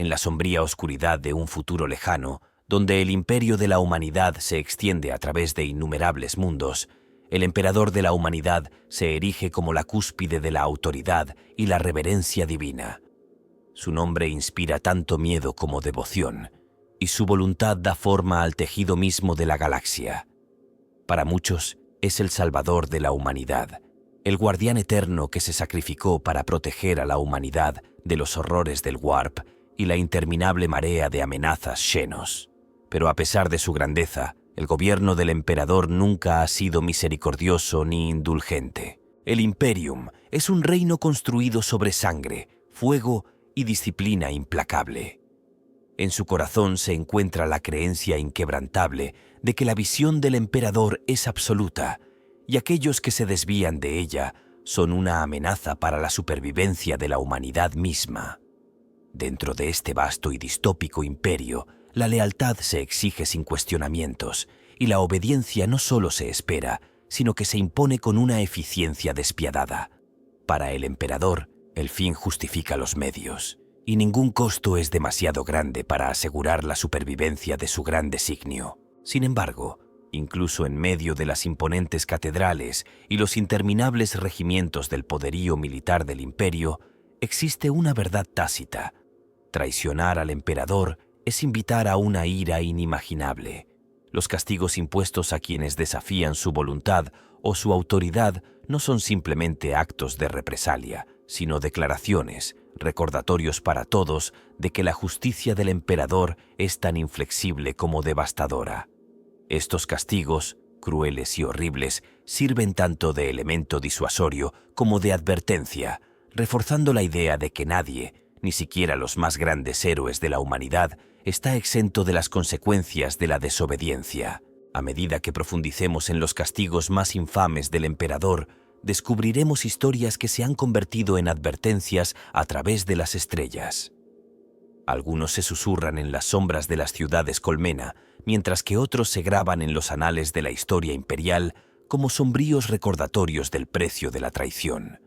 en la sombría oscuridad de un futuro lejano, donde el imperio de la humanidad se extiende a través de innumerables mundos, el emperador de la humanidad se erige como la cúspide de la autoridad y la reverencia divina. Su nombre inspira tanto miedo como devoción, y su voluntad da forma al tejido mismo de la galaxia. Para muchos, es el salvador de la humanidad, el guardián eterno que se sacrificó para proteger a la humanidad de los horrores del Warp y la interminable marea de amenazas Xenos. Pero a pesar de su grandeza, el gobierno del emperador nunca ha sido misericordioso ni indulgente. El Imperium es un reino construido sobre sangre, fuego y disciplina implacable. En su corazón se encuentra la creencia inquebrantable de que la visión del emperador es absoluta, y aquellos que se desvían de ella son una amenaza para la supervivencia de la humanidad misma. Dentro de este vasto y distópico imperio, la lealtad se exige sin cuestionamientos, y la obediencia no solo se espera, sino que se impone con una eficiencia despiadada. Para el emperador, el fin justifica los medios, y ningún costo es demasiado grande para asegurar la supervivencia de su gran designio. Sin embargo, incluso en medio de las imponentes catedrales y los interminables regimientos del poderío militar del imperio, existe una verdad tácita. Traicionar al emperador es invitar a una ira inimaginable. Los castigos impuestos a quienes desafían su voluntad o su autoridad no son simplemente actos de represalia, sino declaraciones, recordatorios para todos de que la justicia del emperador es tan inflexible como devastadora. Estos castigos, crueles y horribles, sirven tanto de elemento disuasorio como de advertencia, reforzando la idea de que nadie, ni siquiera los más grandes héroes de la humanidad, está exento de las consecuencias de la desobediencia. A medida que profundicemos en los castigos más infames del emperador, descubriremos historias que se han convertido en advertencias a través de las estrellas. Algunos se susurran en las sombras de las ciudades colmena, mientras que otros se graban en los anales de la historia imperial como sombríos recordatorios del precio de la traición.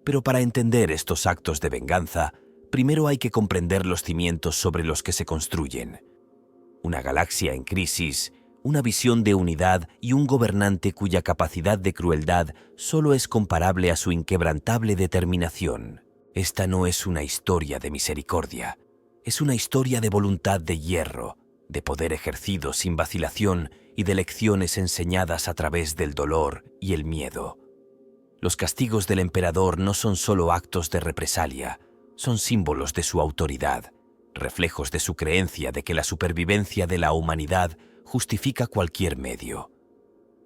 Pero para entender estos actos de venganza, primero hay que comprender los cimientos sobre los que se construyen. Una galaxia en crisis, una visión de unidad y un gobernante cuya capacidad de crueldad solo es comparable a su inquebrantable determinación. Esta no es una historia de misericordia, es una historia de voluntad de hierro, de poder ejercido sin vacilación y de lecciones enseñadas a través del dolor y el miedo. Los castigos del emperador no son solo actos de represalia, son símbolos de su autoridad, reflejos de su creencia de que la supervivencia de la humanidad justifica cualquier medio.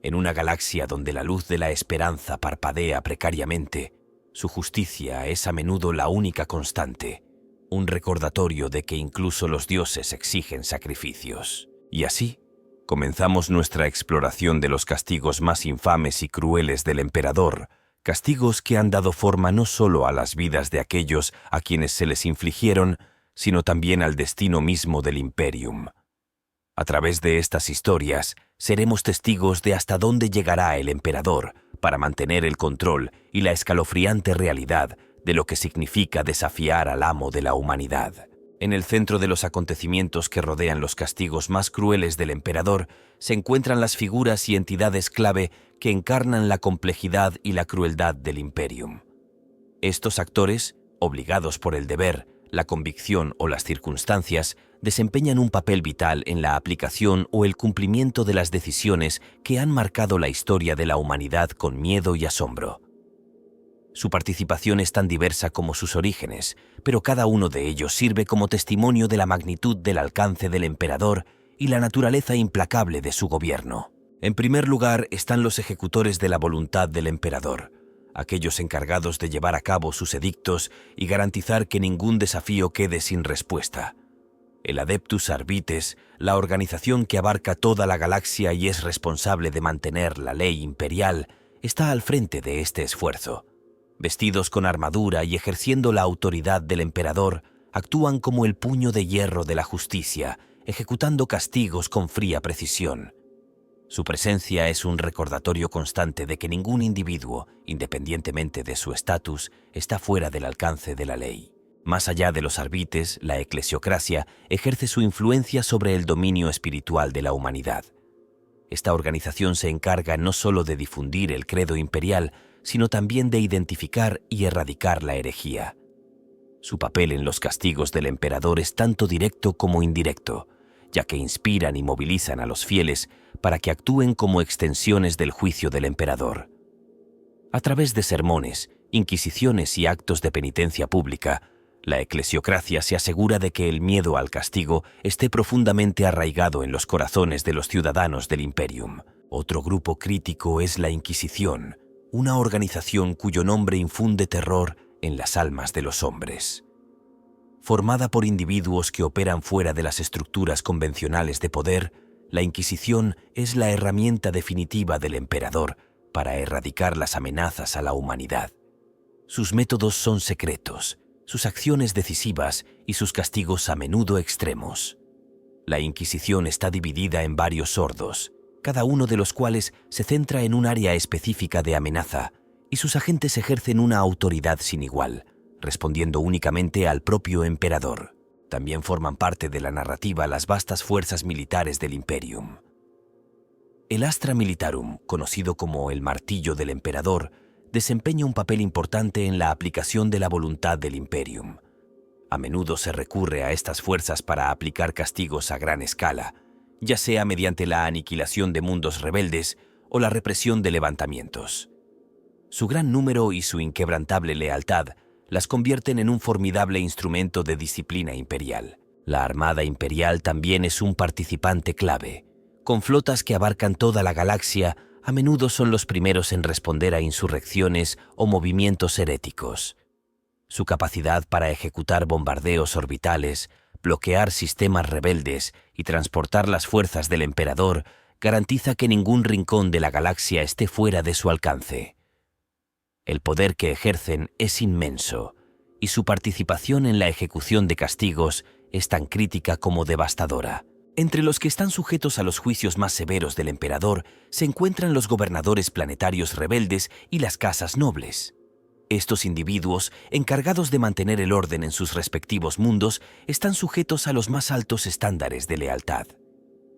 En una galaxia donde la luz de la esperanza parpadea precariamente, su justicia es a menudo la única constante, un recordatorio de que incluso los dioses exigen sacrificios. Y así, comenzamos nuestra exploración de los castigos más infames y crueles del emperador, castigos que han dado forma no solo a las vidas de aquellos a quienes se les infligieron, sino también al destino mismo del Imperium. A través de estas historias, seremos testigos de hasta dónde llegará el emperador para mantener el control y la escalofriante realidad de lo que significa desafiar al amo de la humanidad. En el centro de los acontecimientos que rodean los castigos más crueles del emperador se encuentran las figuras y entidades clave que encarnan la complejidad y la crueldad del Imperium. Estos actores, obligados por el deber, la convicción o las circunstancias, desempeñan un papel vital en la aplicación o el cumplimiento de las decisiones que han marcado la historia de la humanidad con miedo y asombro. Su participación es tan diversa como sus orígenes, pero cada uno de ellos sirve como testimonio de la magnitud del alcance del emperador y la naturaleza implacable de su gobierno. En primer lugar están los ejecutores de la voluntad del emperador, aquellos encargados de llevar a cabo sus edictos y garantizar que ningún desafío quede sin respuesta. El Adeptus Arbites, la organización que abarca toda la galaxia y es responsable de mantener la ley imperial, está al frente de este esfuerzo. Vestidos con armadura y ejerciendo la autoridad del emperador, actúan como el puño de hierro de la justicia, ejecutando castigos con fría precisión. Su presencia es un recordatorio constante de que ningún individuo, independientemente de su estatus, está fuera del alcance de la ley. Más allá de los arbites, la eclesiocracia ejerce su influencia sobre el dominio espiritual de la humanidad. Esta organización se encarga no solo de difundir el credo imperial, sino también de identificar y erradicar la herejía. Su papel en los castigos del emperador es tanto directo como indirecto, ya que inspiran y movilizan a los fieles para que actúen como extensiones del juicio del emperador. A través de sermones, inquisiciones y actos de penitencia pública, la eclesiocracia se asegura de que el miedo al castigo esté profundamente arraigado en los corazones de los ciudadanos del Imperium. Otro grupo crítico es la Inquisición, una organización cuyo nombre infunde terror en las almas de los hombres. Formada por individuos que operan fuera de las estructuras convencionales de poder, la Inquisición es la herramienta definitiva del emperador para erradicar las amenazas a la humanidad. Sus métodos son secretos, sus acciones decisivas y sus castigos a menudo extremos. La Inquisición está dividida en varios sordos, cada uno de los cuales se centra en un área específica de amenaza, y sus agentes ejercen una autoridad sin igual, respondiendo únicamente al propio emperador. También forman parte de la narrativa las vastas fuerzas militares del Imperium. El Astra Militarum, conocido como el martillo del emperador, desempeña un papel importante en la aplicación de la voluntad del Imperium. A menudo se recurre a estas fuerzas para aplicar castigos a gran escala, ya sea mediante la aniquilación de mundos rebeldes o la represión de levantamientos. Su gran número y su inquebrantable lealtad las convierten en un formidable instrumento de disciplina imperial. La Armada Imperial también es un participante clave. Con flotas que abarcan toda la galaxia, a menudo son los primeros en responder a insurrecciones o movimientos heréticos. Su capacidad para ejecutar bombardeos orbitales, bloquear sistemas rebeldes y transportar las fuerzas del emperador garantiza que ningún rincón de la galaxia esté fuera de su alcance. El poder que ejercen es inmenso, y su participación en la ejecución de castigos es tan crítica como devastadora. Entre los que están sujetos a los juicios más severos del emperador se encuentran los gobernadores planetarios rebeldes y las casas nobles. Estos individuos, encargados de mantener el orden en sus respectivos mundos, están sujetos a los más altos estándares de lealtad.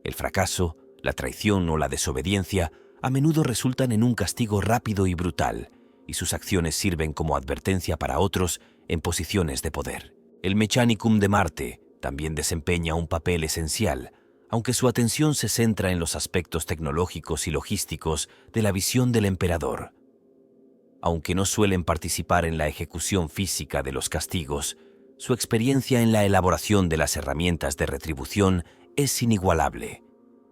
El fracaso, la traición o la desobediencia a menudo resultan en un castigo rápido y brutal, y sus acciones sirven como advertencia para otros en posiciones de poder. El Mechanicum de Marte también desempeña un papel esencial, aunque su atención se centra en los aspectos tecnológicos y logísticos de la visión del emperador. Aunque no suelen participar en la ejecución física de los castigos, su experiencia en la elaboración de las herramientas de retribución es inigualable.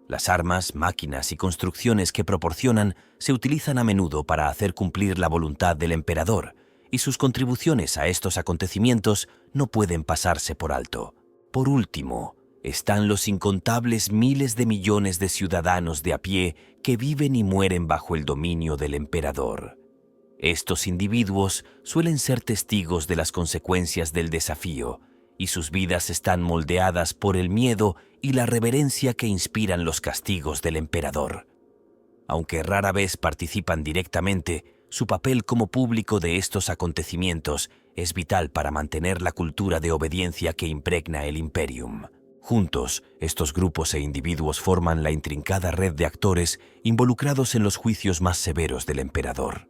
Las armas, máquinas y construcciones que proporcionan se utilizan a menudo para hacer cumplir la voluntad del emperador, y sus contribuciones a estos acontecimientos no pueden pasarse por alto. Por último, están los incontables miles de millones de ciudadanos de a pie que viven y mueren bajo el dominio del emperador. Estos individuos suelen ser testigos de las consecuencias del desafío, y sus vidas están moldeadas por el miedo y la reverencia que inspiran los castigos del emperador. Aunque rara vez participan directamente, su papel como público de estos acontecimientos es vital para mantener la cultura de obediencia que impregna el Imperium. Juntos, estos grupos e individuos forman la intrincada red de actores involucrados en los juicios más severos del emperador.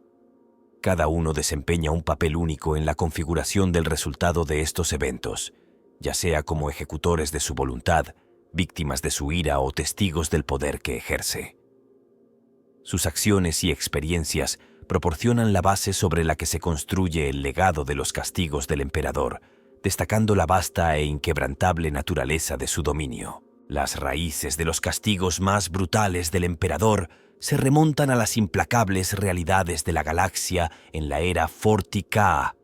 Cada uno desempeña un papel único en la configuración del resultado de estos eventos, ya sea como ejecutores de su voluntad, víctimas de su ira o testigos del poder que ejerce. Sus acciones y experiencias proporcionan la base sobre la que se construye el legado de los castigos del emperador, destacando la vasta e inquebrantable naturaleza de su dominio. Las raíces de los castigos más brutales del emperador se remontan a las implacables realidades de la galaxia en la era Fortica.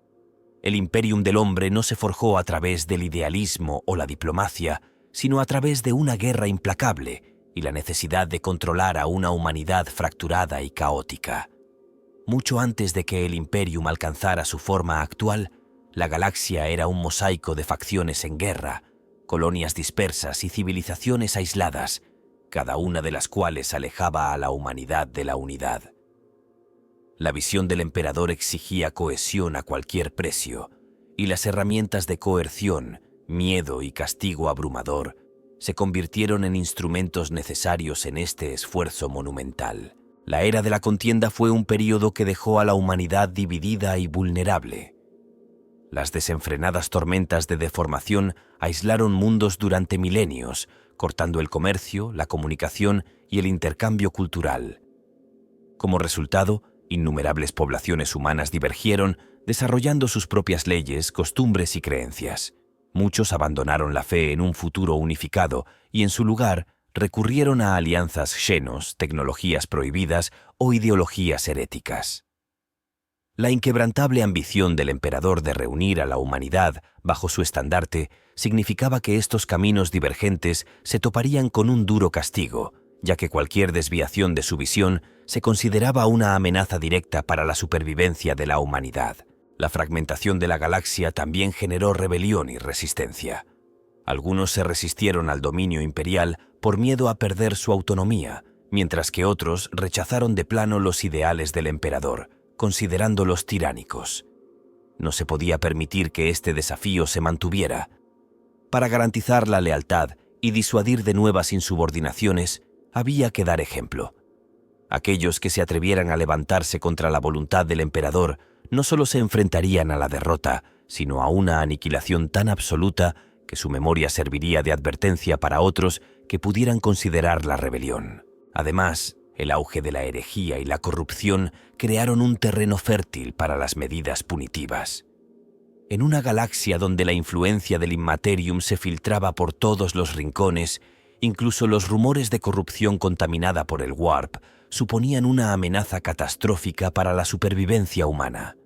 El Imperium del Hombre no se forjó a través del idealismo o la diplomacia, sino a través de una guerra implacable y la necesidad de controlar a una humanidad fracturada y caótica. Mucho antes de que el Imperium alcanzara su forma actual, la galaxia era un mosaico de facciones en guerra, colonias dispersas y civilizaciones aisladas, cada una de las cuales alejaba a la humanidad de la unidad. La visión del emperador exigía cohesión a cualquier precio, y las herramientas de coerción, miedo y castigo abrumador se convirtieron en instrumentos necesarios en este esfuerzo monumental. La era de la contienda fue un período que dejó a la humanidad dividida y vulnerable. Las desenfrenadas tormentas de deformación aislaron mundos durante milenios, cortando el comercio, la comunicación y el intercambio cultural. Como resultado, innumerables poblaciones humanas divergieron, desarrollando sus propias leyes, costumbres y creencias. Muchos abandonaron la fe en un futuro unificado y en su lugar recurrieron a alianzas xenos, tecnologías prohibidas o ideologías heréticas. La inquebrantable ambición del emperador de reunir a la humanidad bajo su estandarte significaba que estos caminos divergentes se toparían con un duro castigo, ya que cualquier desviación de su visión se consideraba una amenaza directa para la supervivencia de la humanidad. La fragmentación de la galaxia también generó rebelión y resistencia. Algunos se resistieron al dominio imperial por miedo a perder su autonomía, mientras que otros rechazaron de plano los ideales del emperador, considerándolos tiránicos. No se podía permitir que este desafío se mantuviera. Para garantizar la lealtad y disuadir de nuevas insubordinaciones, había que dar ejemplo. Aquellos que se atrevieran a levantarse contra la voluntad del emperador no solo se enfrentarían a la derrota, sino a una aniquilación tan absoluta que su memoria serviría de advertencia para otros que pudieran considerar la rebelión. Además, el auge de la herejía y la corrupción crearon un terreno fértil para las medidas punitivas. En una galaxia donde la influencia del Immaterium se filtraba por todos los rincones, incluso los rumores de corrupción contaminada por el Warp suponían una amenaza catastrófica para la supervivencia humana.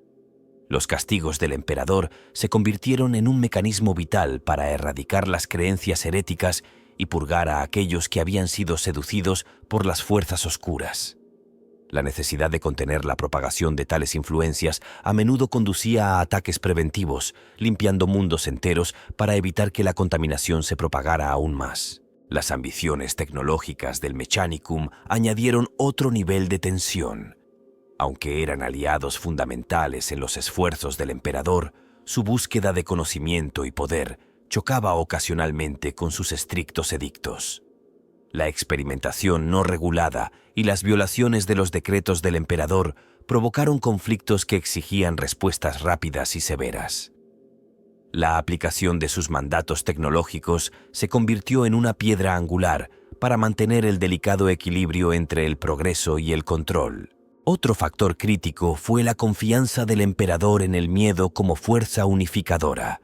Los castigos del emperador se convirtieron en un mecanismo vital para erradicar las creencias heréticas y purgar a aquellos que habían sido seducidos por las fuerzas oscuras. La necesidad de contener la propagación de tales influencias a menudo conducía a ataques preventivos, limpiando mundos enteros para evitar que la contaminación se propagara aún más. Las ambiciones tecnológicas del Mechanicum añadieron otro nivel de tensión. Aunque eran aliados fundamentales en los esfuerzos del emperador, su búsqueda de conocimiento y poder chocaba ocasionalmente con sus estrictos edictos. La experimentación no regulada y las violaciones de los decretos del emperador provocaron conflictos que exigían respuestas rápidas y severas. La aplicación de sus mandatos tecnológicos se convirtió en una piedra angular para mantener el delicado equilibrio entre el progreso y el control. Otro factor crítico fue la confianza del emperador en el miedo como fuerza unificadora.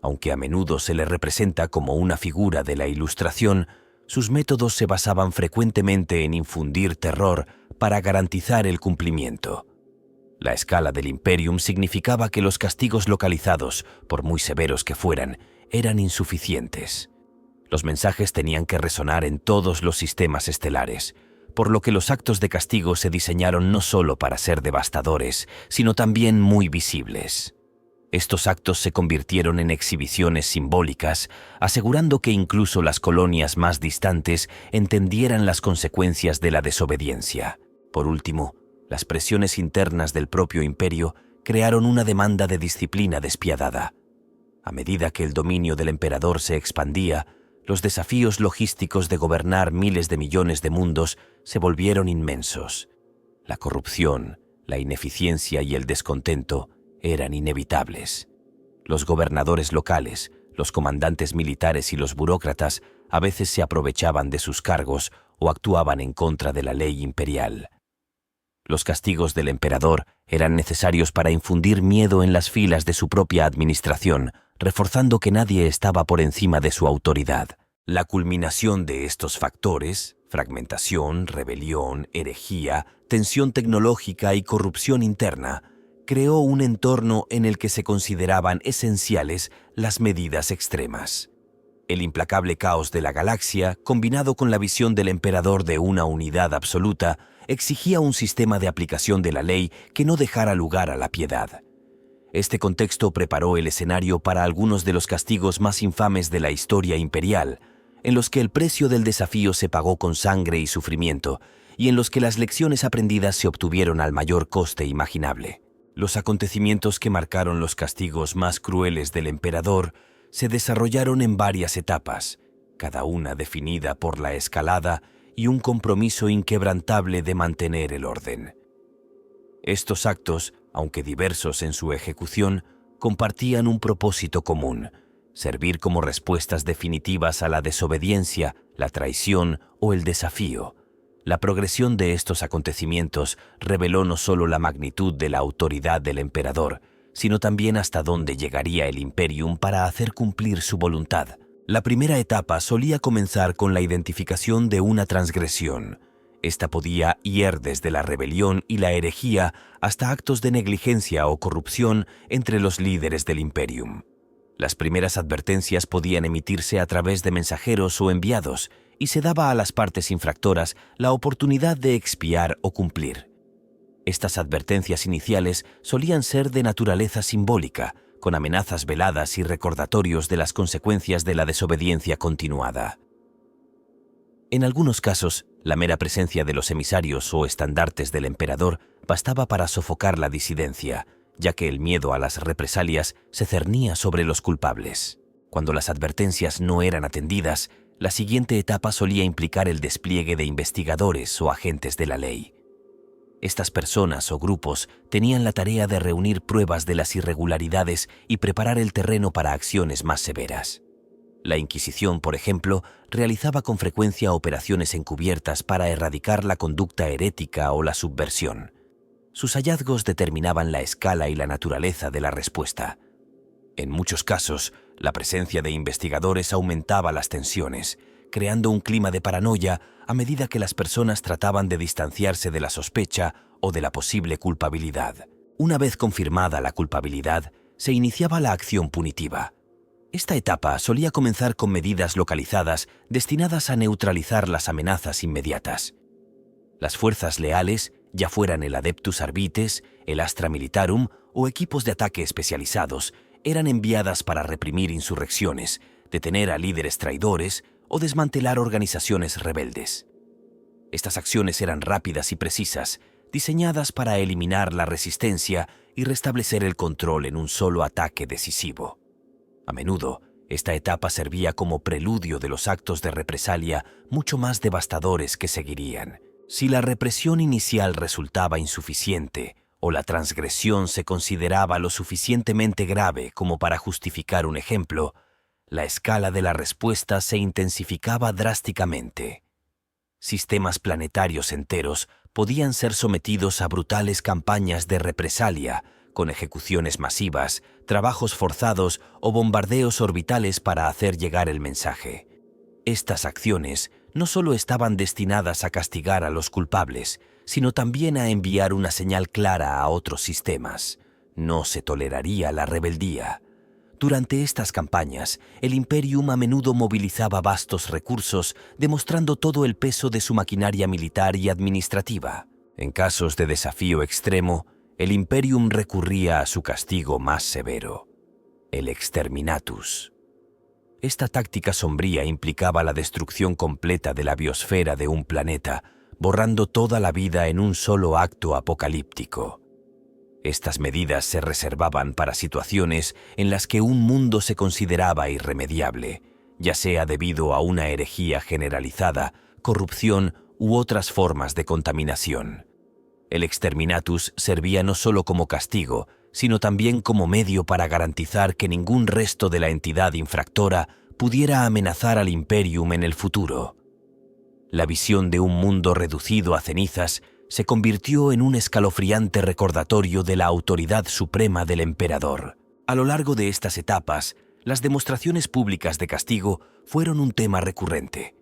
Aunque a menudo se le representa como una figura de la Ilustración, sus métodos se basaban frecuentemente en infundir terror para garantizar el cumplimiento. La escala del Imperium significaba que los castigos localizados, por muy severos que fueran, eran insuficientes. Los mensajes tenían que resonar en todos los sistemas estelares, por lo que los actos de castigo se diseñaron no solo para ser devastadores, sino también muy visibles. Estos actos se convirtieron en exhibiciones simbólicas, asegurando que incluso las colonias más distantes entendieran las consecuencias de la desobediencia. Por último, las presiones internas del propio imperio crearon una demanda de disciplina despiadada. A medida que el dominio del emperador se expandía, los desafíos logísticos de gobernar miles de millones de mundos se volvieron inmensos. La corrupción, la ineficiencia y el descontento eran inevitables. Los gobernadores locales, los comandantes militares y los burócratas a veces se aprovechaban de sus cargos o actuaban en contra de la ley imperial. Los castigos del emperador eran necesarios para infundir miedo en las filas de su propia administración, reforzando que nadie estaba por encima de su autoridad. La culminación de estos factores, fragmentación, rebelión, herejía, tensión tecnológica y corrupción interna, creó un entorno en el que se consideraban esenciales las medidas extremas. El implacable caos de la galaxia, combinado con la visión del emperador de una unidad absoluta, exigía un sistema de aplicación de la ley que no dejara lugar a la piedad. Este contexto preparó el escenario para algunos de los castigos más infames de la historia imperial, en los que el precio del desafío se pagó con sangre y sufrimiento, y en los que las lecciones aprendidas se obtuvieron al mayor coste imaginable. Los acontecimientos que marcaron los castigos más crueles del emperador se desarrollaron en varias etapas, cada una definida por la escalada y un compromiso inquebrantable de mantener el orden. Estos actos, aunque diversos en su ejecución, compartían un propósito común: servir como respuestas definitivas a la desobediencia, la traición o el desafío. La progresión de estos acontecimientos reveló no solo la magnitud de la autoridad del emperador, sino también hasta dónde llegaría el Imperium para hacer cumplir su voluntad. La primera etapa solía comenzar con la identificación de una transgresión. Esta podía ir desde la rebelión y la herejía hasta actos de negligencia o corrupción entre los líderes del Imperium. Las primeras advertencias podían emitirse a través de mensajeros o enviados, y se daba a las partes infractoras la oportunidad de expiar o cumplir. Estas advertencias iniciales solían ser de naturaleza simbólica, con amenazas veladas y recordatorios de las consecuencias de la desobediencia continuada. En algunos casos, la mera presencia de los emisarios o estandartes del emperador bastaba para sofocar la disidencia, ya que el miedo a las represalias se cernía sobre los culpables. Cuando las advertencias no eran atendidas, la siguiente etapa solía implicar el despliegue de investigadores o agentes de la ley. Estas personas o grupos tenían la tarea de reunir pruebas de las irregularidades y preparar el terreno para acciones más severas. La Inquisición, por ejemplo, realizaba con frecuencia operaciones encubiertas para erradicar la conducta herética o la subversión. Sus hallazgos determinaban la escala y la naturaleza de la respuesta. En muchos casos, la presencia de investigadores aumentaba las tensiones, creando un clima de paranoia a medida que las personas trataban de distanciarse de la sospecha o de la posible culpabilidad. Una vez confirmada la culpabilidad, se iniciaba la acción punitiva. Esta etapa solía comenzar con medidas localizadas destinadas a neutralizar las amenazas inmediatas. Las fuerzas leales, ya fueran el Adeptus Arbites, el Astra Militarum o equipos de ataque especializados, eran enviadas para reprimir insurrecciones, detener a líderes traidores o desmantelar organizaciones rebeldes. Estas acciones eran rápidas y precisas, diseñadas para eliminar la resistencia y restablecer el control en un solo ataque decisivo. A menudo, esta etapa servía como preludio de los actos de represalia mucho más devastadores que seguirían. Si la represión inicial resultaba insuficiente o la transgresión se consideraba lo suficientemente grave como para justificar un ejemplo, la escala de la respuesta se intensificaba drásticamente. Sistemas planetarios enteros podían ser sometidos a brutales campañas de represalia, con ejecuciones masivas, trabajos forzados o bombardeos orbitales para hacer llegar el mensaje. Estas acciones no solo estaban destinadas a castigar a los culpables, sino también a enviar una señal clara a otros sistemas. No se toleraría la rebeldía. Durante estas campañas, el Imperium a menudo movilizaba vastos recursos, demostrando todo el peso de su maquinaria militar y administrativa. En casos de desafío extremo, el Imperium recurría a su castigo más severo, el Exterminatus. Esta táctica sombría implicaba la destrucción completa de la biosfera de un planeta, borrando toda la vida en un solo acto apocalíptico. Estas medidas se reservaban para situaciones en las que un mundo se consideraba irremediable, ya sea debido a una herejía generalizada, corrupción u otras formas de contaminación. El Exterminatus servía no solo como castigo, sino también como medio para garantizar que ningún resto de la entidad infractora pudiera amenazar al Imperium en el futuro. La visión de un mundo reducido a cenizas se convirtió en un escalofriante recordatorio de la autoridad suprema del emperador. A lo largo de estas etapas, las demostraciones públicas de castigo fueron un tema recurrente.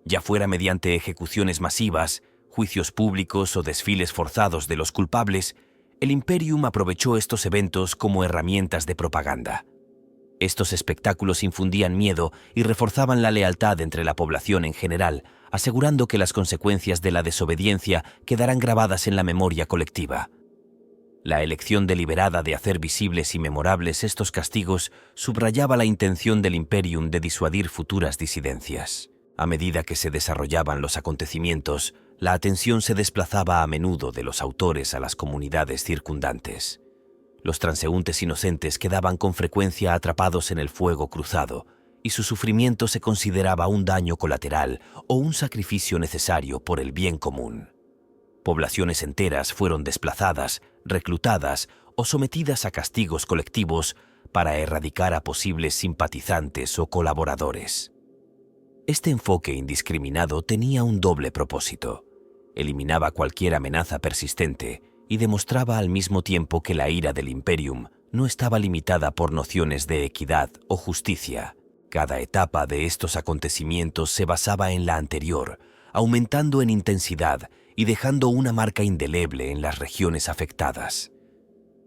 Ya fuera mediante ejecuciones masivas, juicios públicos o desfiles forzados de los culpables, el Imperium aprovechó estos eventos como herramientas de propaganda. Estos espectáculos infundían miedo y reforzaban la lealtad entre la población en general, asegurando que las consecuencias de la desobediencia quedaran grabadas en la memoria colectiva. La elección deliberada de hacer visibles y memorables estos castigos subrayaba la intención del Imperium de disuadir futuras disidencias. A medida que se desarrollaban los acontecimientos, la atención se desplazaba a menudo de los autores a las comunidades circundantes. Los transeúntes inocentes quedaban con frecuencia atrapados en el fuego cruzado, y su sufrimiento se consideraba un daño colateral o un sacrificio necesario por el bien común. Poblaciones enteras fueron desplazadas, reclutadas o sometidas a castigos colectivos para erradicar a posibles simpatizantes o colaboradores. Este enfoque indiscriminado tenía un doble propósito. Eliminaba cualquier amenaza persistente y demostraba al mismo tiempo que la ira del Imperium no estaba limitada por nociones de equidad o justicia. Cada etapa de estos acontecimientos se basaba en la anterior, aumentando en intensidad y dejando una marca indeleble en las regiones afectadas.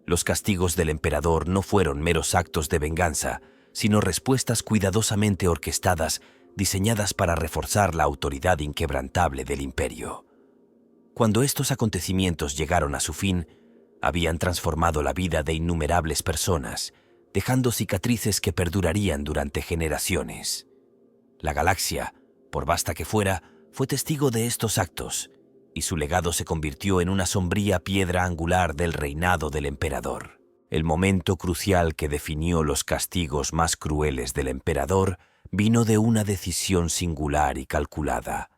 Los castigos del emperador no fueron meros actos de venganza, sino respuestas cuidadosamente orquestadas, diseñadas para reforzar la autoridad inquebrantable del imperio. Cuando estos acontecimientos llegaron a su fin, habían transformado la vida de innumerables personas, dejando cicatrices que perdurarían durante generaciones. La galaxia, por vasta que fuera, fue testigo de estos actos, y su legado se convirtió en una sombría piedra angular del reinado del emperador. El momento crucial que definió los castigos más crueles del emperador vino de una decisión singular y calculada: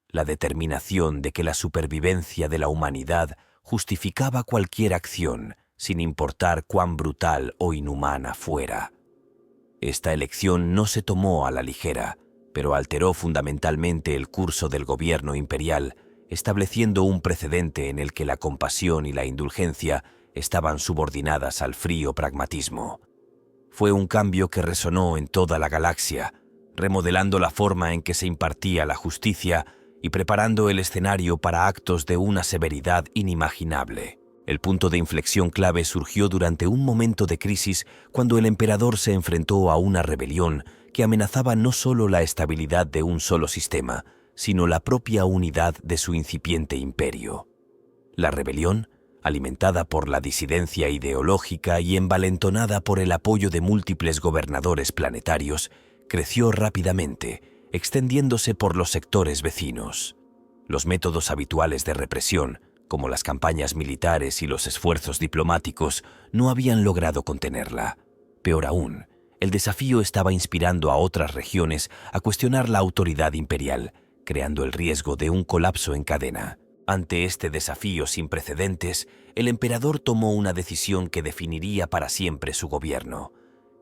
la determinación de que la supervivencia de la humanidad justificaba cualquier acción, sin importar cuán brutal o inhumana fuera. Esta elección no se tomó a la ligera, pero alteró fundamentalmente el curso del gobierno imperial, estableciendo un precedente en el que la compasión y la indulgencia estaban subordinadas al frío pragmatismo. Fue un cambio que resonó en toda la galaxia, remodelando la forma en que se impartía la justicia y preparando el escenario para actos de una severidad inimaginable. El punto de inflexión clave surgió durante un momento de crisis cuando el emperador se enfrentó a una rebelión que amenazaba no solo la estabilidad de un solo sistema, sino la propia unidad de su incipiente imperio. La rebelión, alimentada por la disidencia ideológica y envalentonada por el apoyo de múltiples gobernadores planetarios, creció rápidamente, extendiéndose por los sectores vecinos. Los métodos habituales de represión, como las campañas militares y los esfuerzos diplomáticos, no habían logrado contenerla. Peor aún, el desafío estaba inspirando a otras regiones a cuestionar la autoridad imperial, creando el riesgo de un colapso en cadena. Ante este desafío sin precedentes, el emperador tomó una decisión que definiría para siempre su gobierno: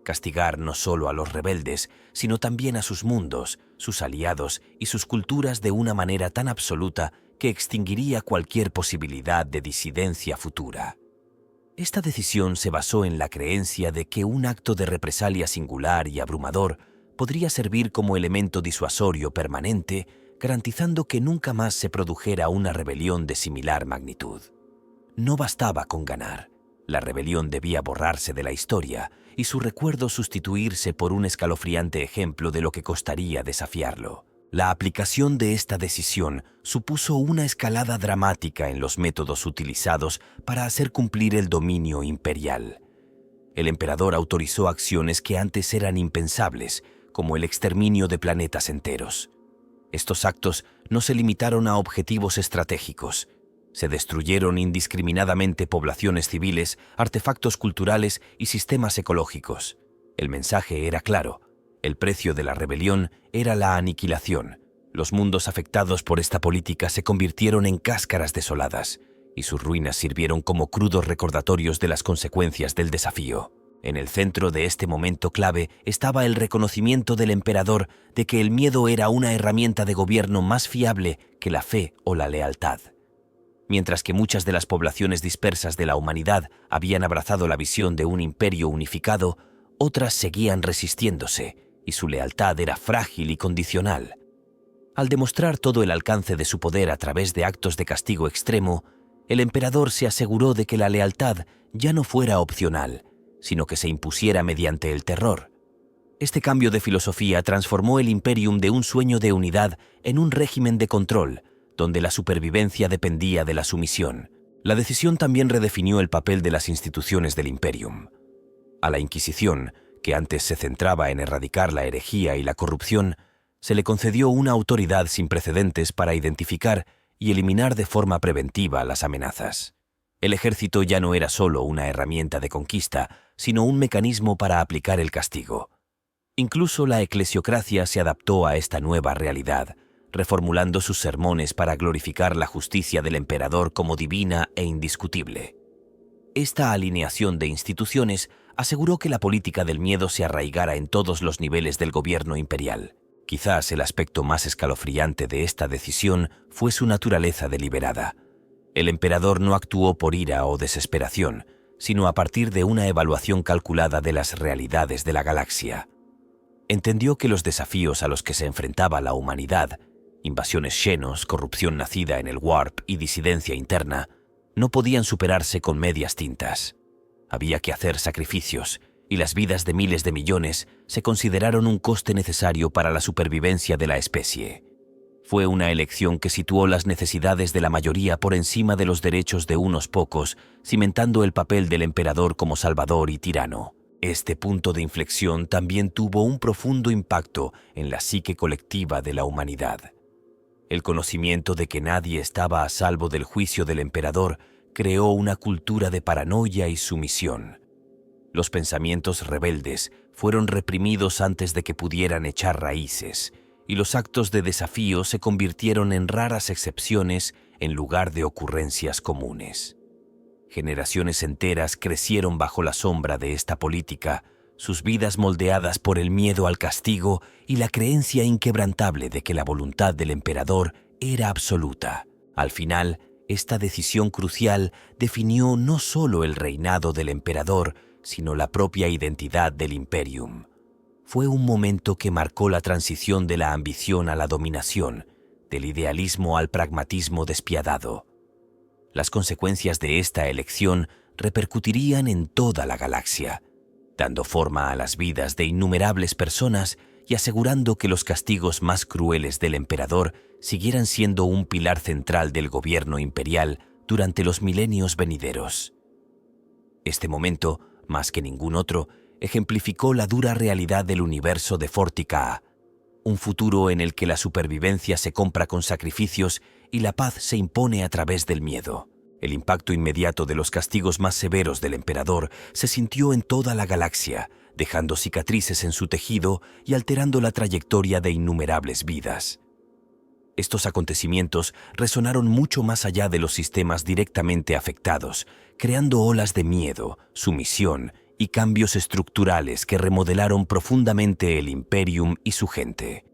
castigar no solo a los rebeldes, sino también a sus mundos, sus aliados y sus culturas de una manera tan absoluta que extinguiría cualquier posibilidad de disidencia futura. Esta decisión se basó en la creencia de que un acto de represalia singular y abrumador podría servir como elemento disuasorio permanente, garantizando que nunca más se produjera una rebelión de similar magnitud. No bastaba con ganar. La rebelión debía borrarse de la historia y su recuerdo sustituirse por un escalofriante ejemplo de lo que costaría desafiarlo. La aplicación de esta decisión supuso una escalada dramática en los métodos utilizados para hacer cumplir el dominio imperial. El emperador autorizó acciones que antes eran impensables, como el exterminio de planetas enteros. Estos actos no se limitaron a objetivos estratégicos. Se destruyeron indiscriminadamente poblaciones civiles, artefactos culturales y sistemas ecológicos. El mensaje era claro: el precio de la rebelión era la aniquilación. Los mundos afectados por esta política se convirtieron en cáscaras desoladas, y sus ruinas sirvieron como crudos recordatorios de las consecuencias del desafío. En el centro de este momento clave estaba el reconocimiento del emperador de que el miedo era una herramienta de gobierno más fiable que la fe o la lealtad. Mientras que muchas de las poblaciones dispersas de la humanidad habían abrazado la visión de un imperio unificado, otras seguían resistiéndose, y su lealtad era frágil y condicional. Al demostrar todo el alcance de su poder a través de actos de castigo extremo, el emperador se aseguró de que la lealtad ya no fuera opcional, sino que se impusiera mediante el terror. Este cambio de filosofía transformó el Imperium de un sueño de unidad en un régimen de control, donde la supervivencia dependía de la sumisión. La decisión también redefinió el papel de las instituciones del Imperium. A la Inquisición, que antes se centraba en erradicar la herejía y la corrupción, se le concedió una autoridad sin precedentes para identificar y eliminar de forma preventiva las amenazas. El ejército ya no era solo una herramienta de conquista, sino un mecanismo para aplicar el castigo. Incluso la eclesiocracia se adaptó a esta nueva realidad, reformulando sus sermones para glorificar la justicia del emperador como divina e indiscutible. Esta alineación de instituciones aseguró que la política del miedo se arraigara en todos los niveles del gobierno imperial. Quizás el aspecto más escalofriante de esta decisión fue su naturaleza deliberada. El emperador no actuó por ira o desesperación, sino a partir de una evaluación calculada de las realidades de la galaxia. Entendió que los desafíos a los que se enfrentaba la humanidad, invasiones Xenos, corrupción nacida en el Warp y disidencia interna, no podían superarse con medias tintas. Había que hacer sacrificios, y las vidas de miles de millones se consideraron un coste necesario para la supervivencia de la especie. Fue una elección que situó las necesidades de la mayoría por encima de los derechos de unos pocos, cimentando el papel del emperador como salvador y tirano. Este punto de inflexión también tuvo un profundo impacto en la psique colectiva de la humanidad. El conocimiento de que nadie estaba a salvo del juicio del emperador creó una cultura de paranoia y sumisión. Los pensamientos rebeldes fueron reprimidos antes de que pudieran echar raíces, y los actos de desafío se convirtieron en raras excepciones en lugar de ocurrencias comunes. Generaciones enteras crecieron bajo la sombra de esta política, sus vidas moldeadas por el miedo al castigo y la creencia inquebrantable de que la voluntad del emperador era absoluta. Al final, esta decisión crucial definió no solo el reinado del emperador, sino la propia identidad del Imperium. Fue un momento que marcó la transición de la ambición a la dominación, del idealismo al pragmatismo despiadado. Las consecuencias de esta elección repercutirían en toda la galaxia, dando forma a las vidas de innumerables personas y asegurando que los castigos más crueles del emperador siguieran siendo un pilar central del gobierno imperial durante los milenios venideros. Este momento, más que ningún otro, ejemplificó la dura realidad del universo de Fortica, un futuro en el que la supervivencia se compra con sacrificios y la paz se impone a través del miedo. El impacto inmediato de los castigos más severos del emperador se sintió en toda la galaxia, dejando cicatrices en su tejido y alterando la trayectoria de innumerables vidas. Estos acontecimientos resonaron mucho más allá de los sistemas directamente afectados, creando olas de miedo, sumisión y cambios estructurales que remodelaron profundamente el Imperium y su gente.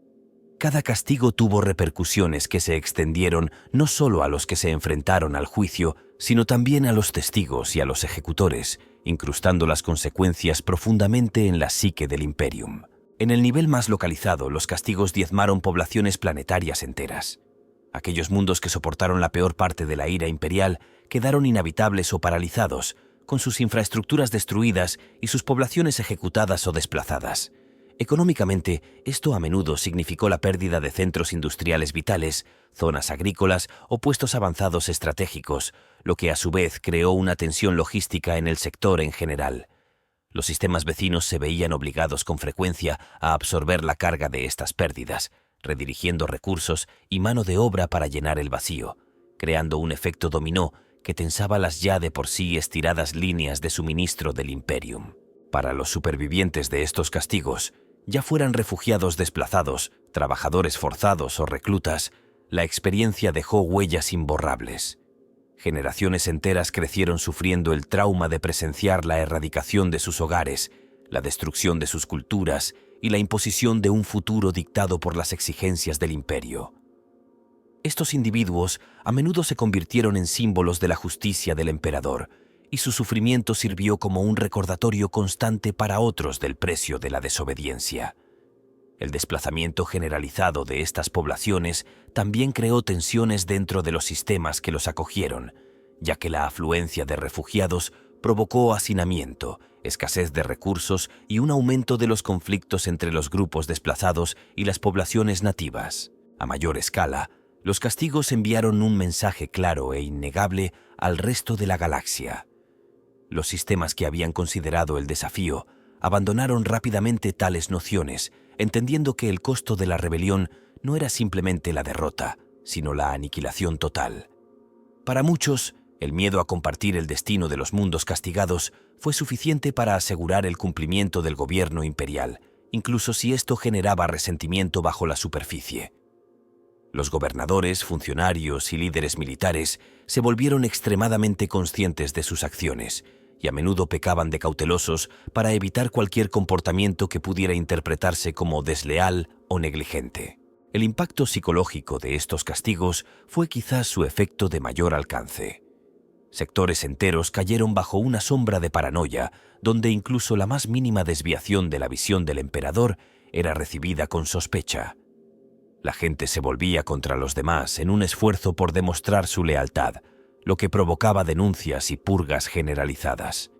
Cada castigo tuvo repercusiones que se extendieron no solo a los que se enfrentaron al juicio, sino también a los testigos y a los ejecutores, incrustando las consecuencias profundamente en la psique del Imperium. En el nivel más localizado, los castigos diezmaron poblaciones planetarias enteras. Aquellos mundos que soportaron la peor parte de la ira imperial quedaron inhabitables o paralizados, con sus infraestructuras destruidas y sus poblaciones ejecutadas o desplazadas. Económicamente, esto a menudo significó la pérdida de centros industriales vitales, zonas agrícolas o puestos avanzados estratégicos, lo que a su vez creó una tensión logística en el sector en general. Los sistemas vecinos se veían obligados con frecuencia a absorber la carga de estas pérdidas, redirigiendo recursos y mano de obra para llenar el vacío, creando un efecto dominó que tensaba las ya de por sí estiradas líneas de suministro del Imperium. Para los supervivientes de estos castigos, ya fueran refugiados desplazados, trabajadores forzados o reclutas, la experiencia dejó huellas imborrables. Generaciones enteras crecieron sufriendo el trauma de presenciar la erradicación de sus hogares, la destrucción de sus culturas y la imposición de un futuro dictado por las exigencias del imperio. Estos individuos a menudo se convirtieron en símbolos de la justicia del emperador, y su sufrimiento sirvió como un recordatorio constante para otros del precio de la desobediencia. El desplazamiento generalizado de estas poblaciones también creó tensiones dentro de los sistemas que los acogieron, ya que la afluencia de refugiados provocó hacinamiento, escasez de recursos y un aumento de los conflictos entre los grupos desplazados y las poblaciones nativas. A mayor escala, los castigos enviaron un mensaje claro e innegable al resto de la galaxia. Los sistemas que habían considerado el desafío abandonaron rápidamente tales nociones, entendiendo que el costo de la rebelión no era simplemente la derrota, sino la aniquilación total. Para muchos, El miedo a compartir el destino de los mundos castigados fue suficiente para asegurar el cumplimiento del gobierno imperial, incluso si esto generaba resentimiento bajo la superficie. Los gobernadores, funcionarios y líderes militares se volvieron extremadamente conscientes de sus acciones y a menudo pecaban de cautelosos para evitar cualquier comportamiento que pudiera interpretarse como desleal o negligente. El impacto psicológico de estos castigos fue quizás su efecto de mayor alcance. Sectores enteros cayeron bajo una sombra de paranoia, donde incluso la más mínima desviación de la visión del emperador era recibida con sospecha. La gente se volvía contra los demás en un esfuerzo por demostrar su lealtad, lo que provocaba denuncias y purgas generalizadas.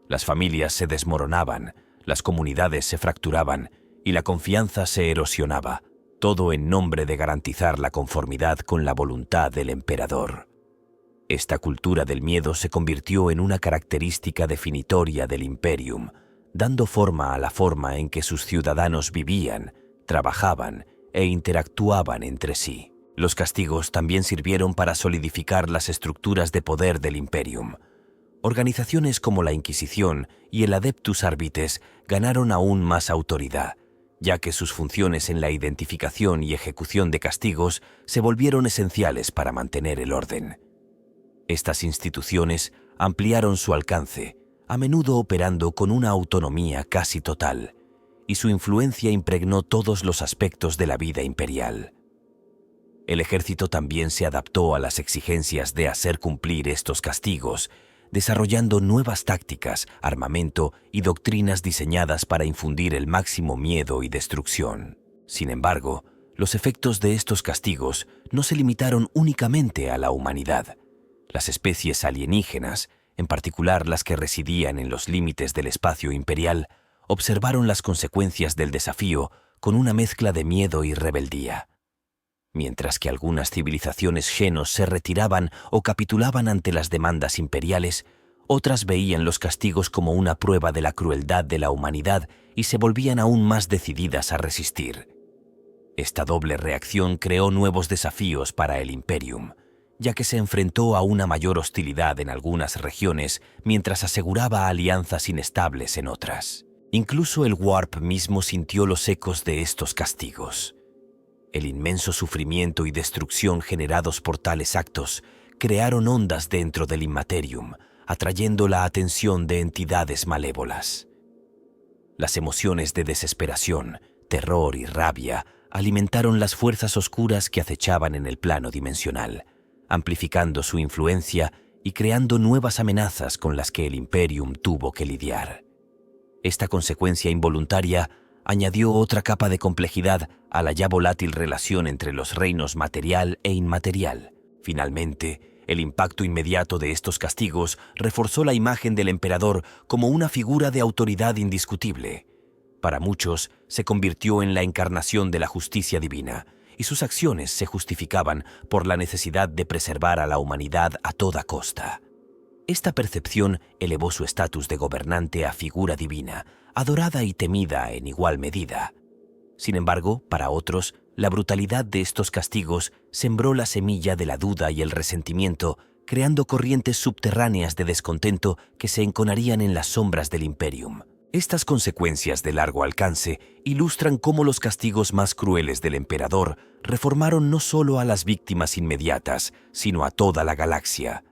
Las familias se desmoronaban, las comunidades se fracturaban y la confianza se erosionaba, todo en nombre de garantizar la conformidad con la voluntad del emperador. Esta cultura del miedo se convirtió en una característica definitoria del Imperium, dando forma a la forma en que sus ciudadanos vivían, trabajaban e interactuaban entre sí. Los castigos también sirvieron para solidificar las estructuras de poder del Imperium. Organizaciones como la Inquisición y el Adeptus Arbites ganaron aún más autoridad, ya que sus funciones en la identificación y ejecución de castigos se volvieron esenciales para mantener el orden. Estas instituciones ampliaron su alcance, a menudo operando con una autonomía casi total, y su influencia impregnó todos los aspectos de la vida imperial. El ejército también se adaptó a las exigencias de hacer cumplir estos castigos, desarrollando nuevas tácticas, armamento y doctrinas diseñadas para infundir el máximo miedo y destrucción. Sin embargo, los efectos de estos castigos no se limitaron únicamente a la humanidad. Las especies alienígenas, en particular las que residían en los límites del espacio imperial, observaron las consecuencias del desafío con una mezcla de miedo y rebeldía. Mientras que algunas civilizaciones genos se retiraban o capitulaban ante las demandas imperiales, otras veían los castigos como una prueba de la crueldad de la humanidad y se volvían aún más decididas a resistir. Esta doble reacción creó nuevos desafíos para el Imperium, ya que se enfrentó a una mayor hostilidad en algunas regiones mientras aseguraba alianzas inestables en otras. Incluso el Warp mismo sintió los ecos de estos castigos. El inmenso sufrimiento y destrucción generados por tales actos crearon ondas dentro del Immaterium, atrayendo la atención de entidades malévolas. Las emociones de desesperación, terror y rabia alimentaron las fuerzas oscuras que acechaban en el plano dimensional, amplificando su influencia y creando nuevas amenazas con las que el Imperium tuvo que lidiar. Esta consecuencia involuntaria añadió otra capa de complejidad a la ya volátil relación entre los reinos material e inmaterial. Finalmente, el impacto inmediato de estos castigos reforzó la imagen del emperador como una figura de autoridad indiscutible. Para muchos, se convirtió en la encarnación de la justicia divina, y sus acciones se justificaban por la necesidad de preservar a la humanidad a toda costa. Esta percepción elevó su estatus de gobernante a figura divina, adorada y temida en igual medida. Sin embargo, para otros, la brutalidad de estos castigos sembró la semilla de la duda y el resentimiento, creando corrientes subterráneas de descontento que se enconarían en las sombras del Imperium. Estas consecuencias de largo alcance ilustran cómo los castigos más crueles del emperador reformaron no solo a las víctimas inmediatas, sino a toda la galaxia.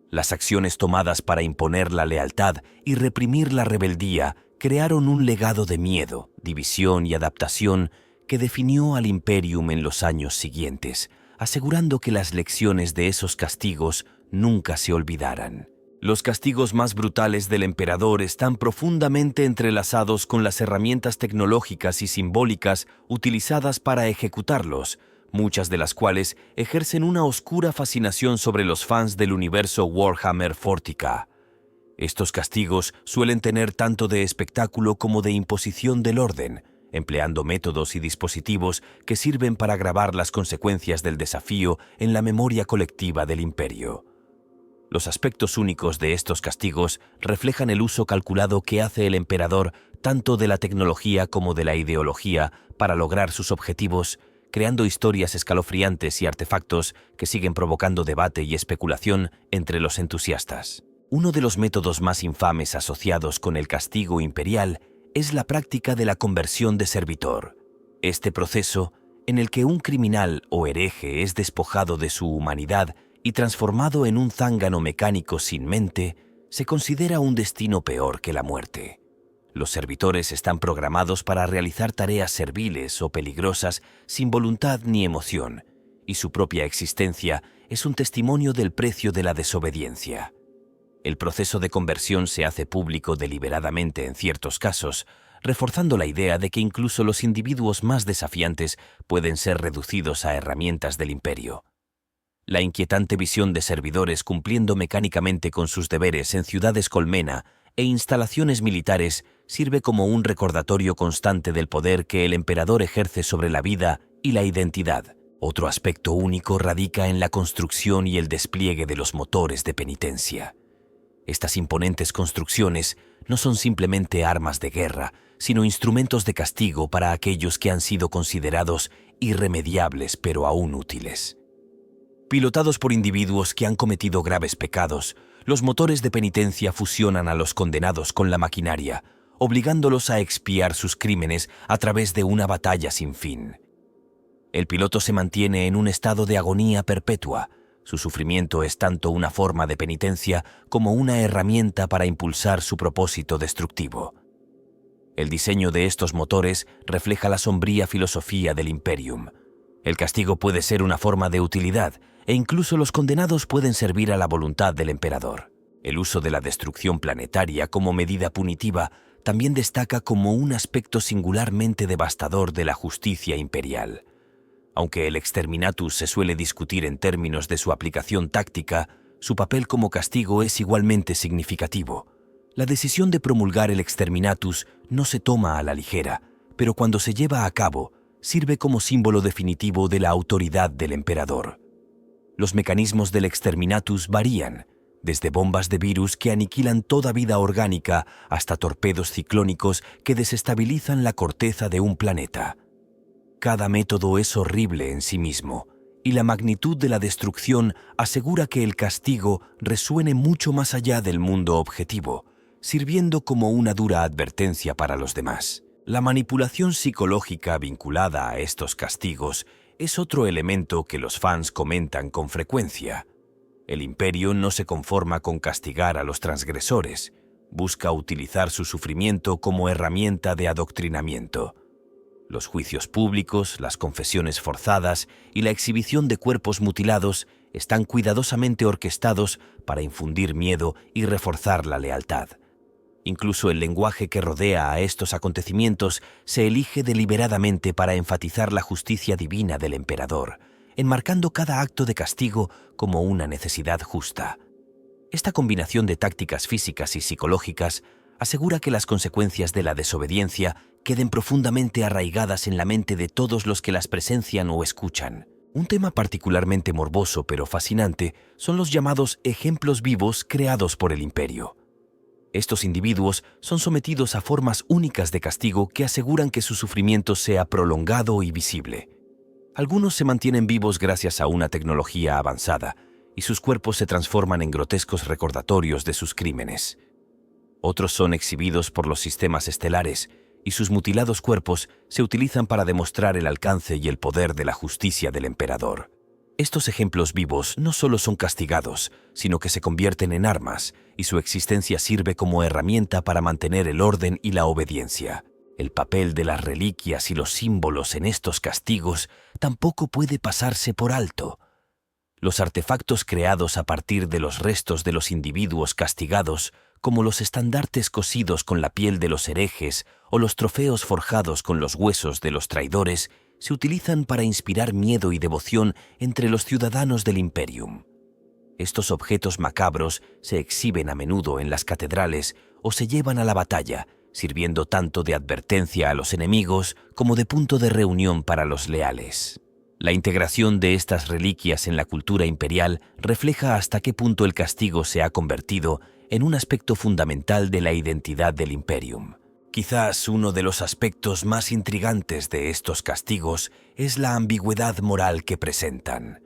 Las acciones tomadas para imponer la lealtad y reprimir la rebeldía crearon un legado de miedo, división y adaptación que definió al Imperium en los años siguientes, asegurando que las lecciones de esos castigos nunca se olvidaran. Los castigos más brutales del emperador están profundamente entrelazados con las herramientas tecnológicas y simbólicas utilizadas para ejecutarlos, muchas de las cuales ejercen una oscura fascinación sobre los fans del universo Warhammer 40K. Estos castigos suelen tener tanto de espectáculo como de imposición del orden, empleando métodos y dispositivos que sirven para grabar las consecuencias del desafío en la memoria colectiva del imperio. Los aspectos únicos de estos castigos reflejan el uso calculado que hace el emperador tanto de la tecnología como de la ideología para lograr sus objetivos, creando historias escalofriantes y artefactos que siguen provocando debate y especulación entre los entusiastas. Uno de los métodos más infames asociados con el castigo imperial es la práctica de la conversión de servitor. Este proceso, en el que un criminal o hereje es despojado de su humanidad y transformado en un zángano mecánico sin mente, se considera un destino peor que la muerte. Los servitores están programados para realizar tareas serviles o peligrosas sin voluntad ni emoción, y su propia existencia es un testimonio del precio de la desobediencia. El proceso de conversión se hace público deliberadamente en ciertos casos, reforzando la idea de que incluso los individuos más desafiantes pueden ser reducidos a herramientas del imperio. La inquietante visión de servidores cumpliendo mecánicamente con sus deberes en ciudades colmena e instalaciones militares sirve como un recordatorio constante del poder que el emperador ejerce sobre la vida y la identidad. Otro aspecto único radica en la construcción y el despliegue de los motores de penitencia. Estas imponentes construcciones no son simplemente armas de guerra, sino instrumentos de castigo para aquellos que han sido considerados irremediables pero aún útiles. Pilotados por individuos que han cometido graves pecados, los motores de penitencia fusionan a los condenados con la maquinaria, obligándolos a expiar sus crímenes a través de una batalla sin fin. El piloto se mantiene en un estado de agonía perpetua. Su sufrimiento es tanto una forma de penitencia como una herramienta para impulsar su propósito destructivo. El diseño de estos motores refleja la sombría filosofía del Imperium. El castigo puede ser una forma de utilidad, e incluso los condenados pueden servir a la voluntad del emperador. El uso de la destrucción planetaria como medida punitiva también destaca como un aspecto singularmente devastador de la justicia imperial. Aunque el exterminatus se suele discutir en términos de su aplicación táctica, su papel como castigo es igualmente significativo. La decisión de promulgar el exterminatus no se toma a la ligera, pero cuando se lleva a cabo, sirve como símbolo definitivo de la autoridad del emperador. Los mecanismos del exterminatus varían, desde bombas de virus que aniquilan toda vida orgánica hasta torpedos ciclónicos que desestabilizan la corteza de un planeta. Cada método es horrible en sí mismo, y la magnitud de la destrucción asegura que el castigo resuene mucho más allá del mundo objetivo, sirviendo como una dura advertencia para los demás. La manipulación psicológica vinculada a estos castigos es otro elemento que los fans comentan con frecuencia. El Imperio no se conforma con castigar a los transgresores, busca utilizar su sufrimiento como herramienta de adoctrinamiento. Los juicios públicos, las confesiones forzadas y la exhibición de cuerpos mutilados están cuidadosamente orquestados para infundir miedo y reforzar la lealtad. Incluso el lenguaje que rodea a estos acontecimientos se elige deliberadamente para enfatizar la justicia divina del emperador, enmarcando cada acto de castigo como una necesidad justa. Esta combinación de tácticas físicas y psicológicas asegura que las consecuencias de la desobediencia queden profundamente arraigadas en la mente de todos los que las presencian o escuchan. Un tema particularmente morboso pero fascinante son los llamados ejemplos vivos creados por el Imperio. Estos individuos son sometidos a formas únicas de castigo que aseguran que su sufrimiento sea prolongado y visible. Algunos se mantienen vivos gracias a una tecnología avanzada, y sus cuerpos se transforman en grotescos recordatorios de sus crímenes. Otros son exhibidos por los sistemas estelares, y sus mutilados cuerpos se utilizan para demostrar el alcance y el poder de la justicia del emperador. Estos ejemplos vivos no solo son castigados, sino que se convierten en armas, y su existencia sirve como herramienta para mantener el orden y la obediencia. El papel de las reliquias y los símbolos en estos castigos tampoco puede pasarse por alto. Los artefactos creados a partir de los restos de los individuos castigados, como los estandartes cosidos con la piel de los herejes o los trofeos forjados con los huesos de los traidores, se utilizan para inspirar miedo y devoción entre los ciudadanos del Imperium. Estos objetos macabros se exhiben a menudo en las catedrales o se llevan a la batalla, sirviendo tanto de advertencia a los enemigos como de punto de reunión para los leales. La integración de estas reliquias en la cultura imperial refleja hasta qué punto el castigo se ha convertido en un aspecto fundamental de la identidad del Imperium. Quizás uno de los aspectos más intrigantes de estos castigos es la ambigüedad moral que presentan.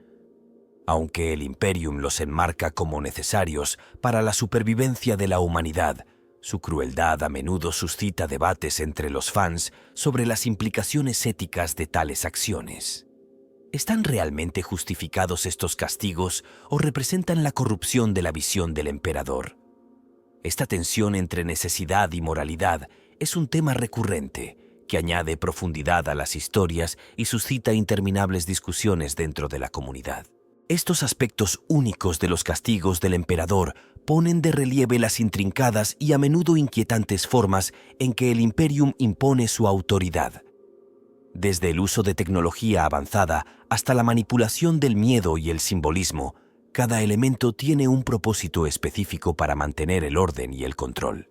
Aunque el Imperium los enmarca como necesarios para la supervivencia de la humanidad, su crueldad a menudo suscita debates entre los fans sobre las implicaciones éticas de tales acciones. ¿Están realmente justificados estos castigos o representan la corrupción de la visión del emperador? Esta tensión entre necesidad y moralidad es un tema recurrente que añade profundidad a las historias y suscita interminables discusiones dentro de la comunidad. Estos aspectos únicos de los castigos del emperador ponen de relieve las intrincadas y a menudo inquietantes formas en que el Imperium impone su autoridad. Desde el uso de tecnología avanzada hasta la manipulación del miedo y el simbolismo, cada elemento tiene un propósito específico para mantener el orden y el control.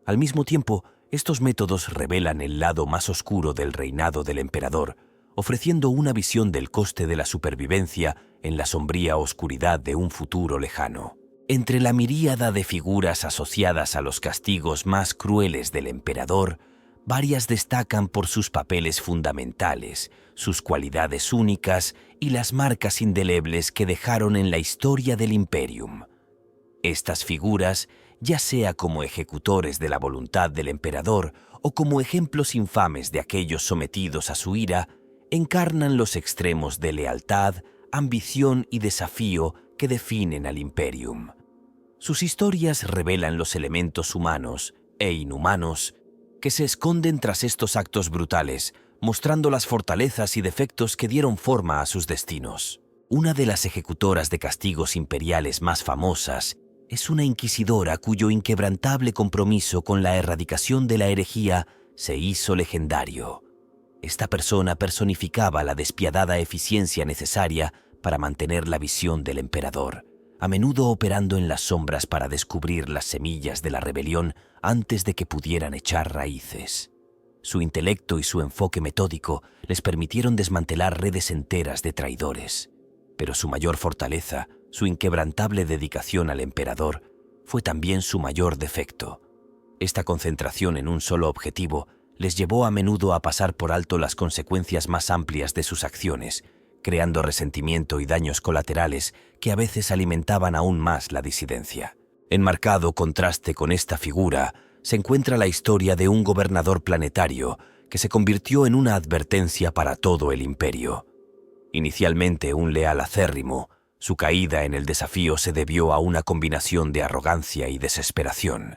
Al mismo tiempo, estos métodos revelan el lado más oscuro del reinado del emperador, ofreciendo una visión del coste de la supervivencia en la sombría oscuridad de un futuro lejano. Entre la miríada de figuras asociadas a los castigos más crueles del emperador, varias destacan por sus papeles fundamentales, sus cualidades únicas y las marcas indelebles que dejaron en la historia del Imperium. Estas figuras, ya sea como ejecutores de la voluntad del emperador o como ejemplos infames de aquellos sometidos a su ira, encarnan los extremos de lealtad, ambición y desafío que definen al Imperium. Sus historias revelan los elementos humanos e inhumanos que se esconden tras estos actos brutales, mostrando las fortalezas y defectos que dieron forma a sus destinos. Una de las ejecutoras de castigos imperiales más famosas es una inquisidora cuyo inquebrantable compromiso con la erradicación de la herejía se hizo legendario. Esta persona personificaba la despiadada eficiencia necesaria para mantener la visión del emperador, a menudo operando en las sombras para descubrir las semillas de la rebelión antes de que pudieran echar raíces. Su intelecto y su enfoque metódico les permitieron desmantelar redes enteras de traidores, pero su mayor fortaleza, su inquebrantable dedicación al emperador, fue también su mayor defecto. Esta concentración en un solo objetivo les llevó a menudo a pasar por alto las consecuencias más amplias de sus acciones, creando resentimiento y daños colaterales que a veces alimentaban aún más la disidencia. En marcado contraste con esta figura se encuentra la historia de un gobernador planetario que se convirtió en una advertencia para todo el imperio. Inicialmente un leal acérrimo, su caída en el desafío se debió a una combinación de arrogancia y desesperación.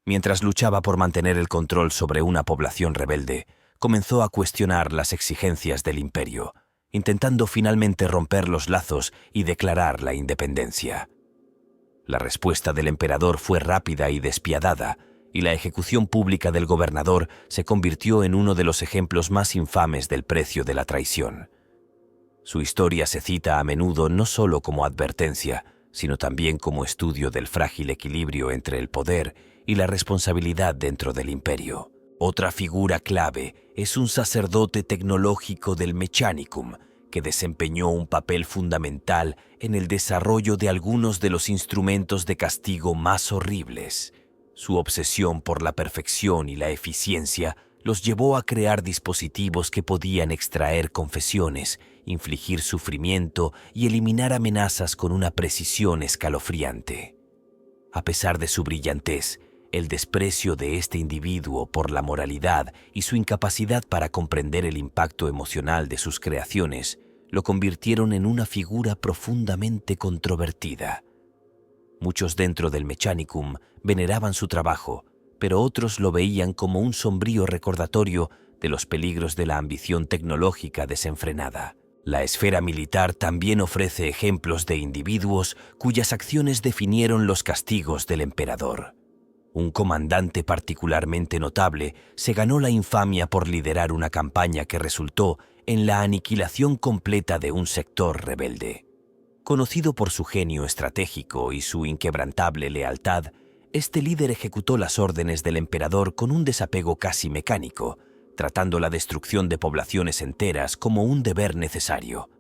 Mientras luchaba por mantener el control sobre una población rebelde, comenzó a cuestionar las exigencias del imperio, intentando finalmente romper los lazos y declarar la independencia. La respuesta del emperador fue rápida y despiadada, y la ejecución pública del gobernador se convirtió en uno de los ejemplos más infames del precio de la traición. Su historia se cita a menudo no solo como advertencia, sino también como estudio del frágil equilibrio entre el poder y la responsabilidad dentro del imperio. Otra figura clave es un sacerdote tecnológico del Mechanicum, que desempeñó un papel fundamental en el desarrollo de algunos de los instrumentos de castigo más horribles. Su obsesión por la perfección y la eficiencia los llevó a crear dispositivos que podían extraer confesiones, infligir sufrimiento y eliminar amenazas con una precisión escalofriante. A pesar de su brillantez, el desprecio de este individuo por la moralidad y su incapacidad para comprender el impacto emocional de sus creaciones lo convirtieron en una figura profundamente controvertida. Muchos dentro del Mechanicum veneraban su trabajo, pero otros lo veían como un sombrío recordatorio de los peligros de la ambición tecnológica desenfrenada. La esfera militar también ofrece ejemplos de individuos cuyas acciones definieron los castigos del emperador. Un comandante particularmente notable se ganó la infamia por liderar una campaña que resultó en la aniquilación completa de un sector rebelde. Conocido por su genio estratégico y su inquebrantable lealtad, este líder ejecutó las órdenes del emperador con un desapego casi mecánico, tratando la destrucción de poblaciones enteras como un deber necesario.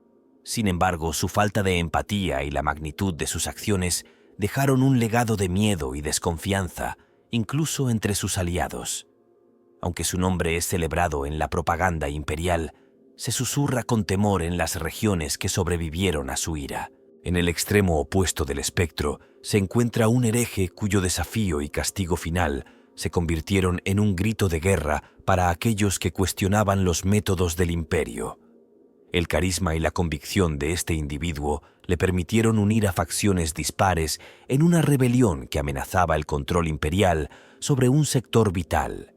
Sin embargo, su falta de empatía y la magnitud de sus acciones dejaron un legado de miedo y desconfianza, incluso entre sus aliados. Aunque su nombre es celebrado en la propaganda imperial, se susurra con temor en las regiones que sobrevivieron a su ira. En el extremo opuesto del espectro se encuentra un hereje cuyo desafío y castigo final se convirtieron en un grito de guerra para aquellos que cuestionaban los métodos del imperio. El carisma y la convicción de este individuo le permitieron unir a facciones dispares en una rebelión que amenazaba el control imperial sobre un sector vital.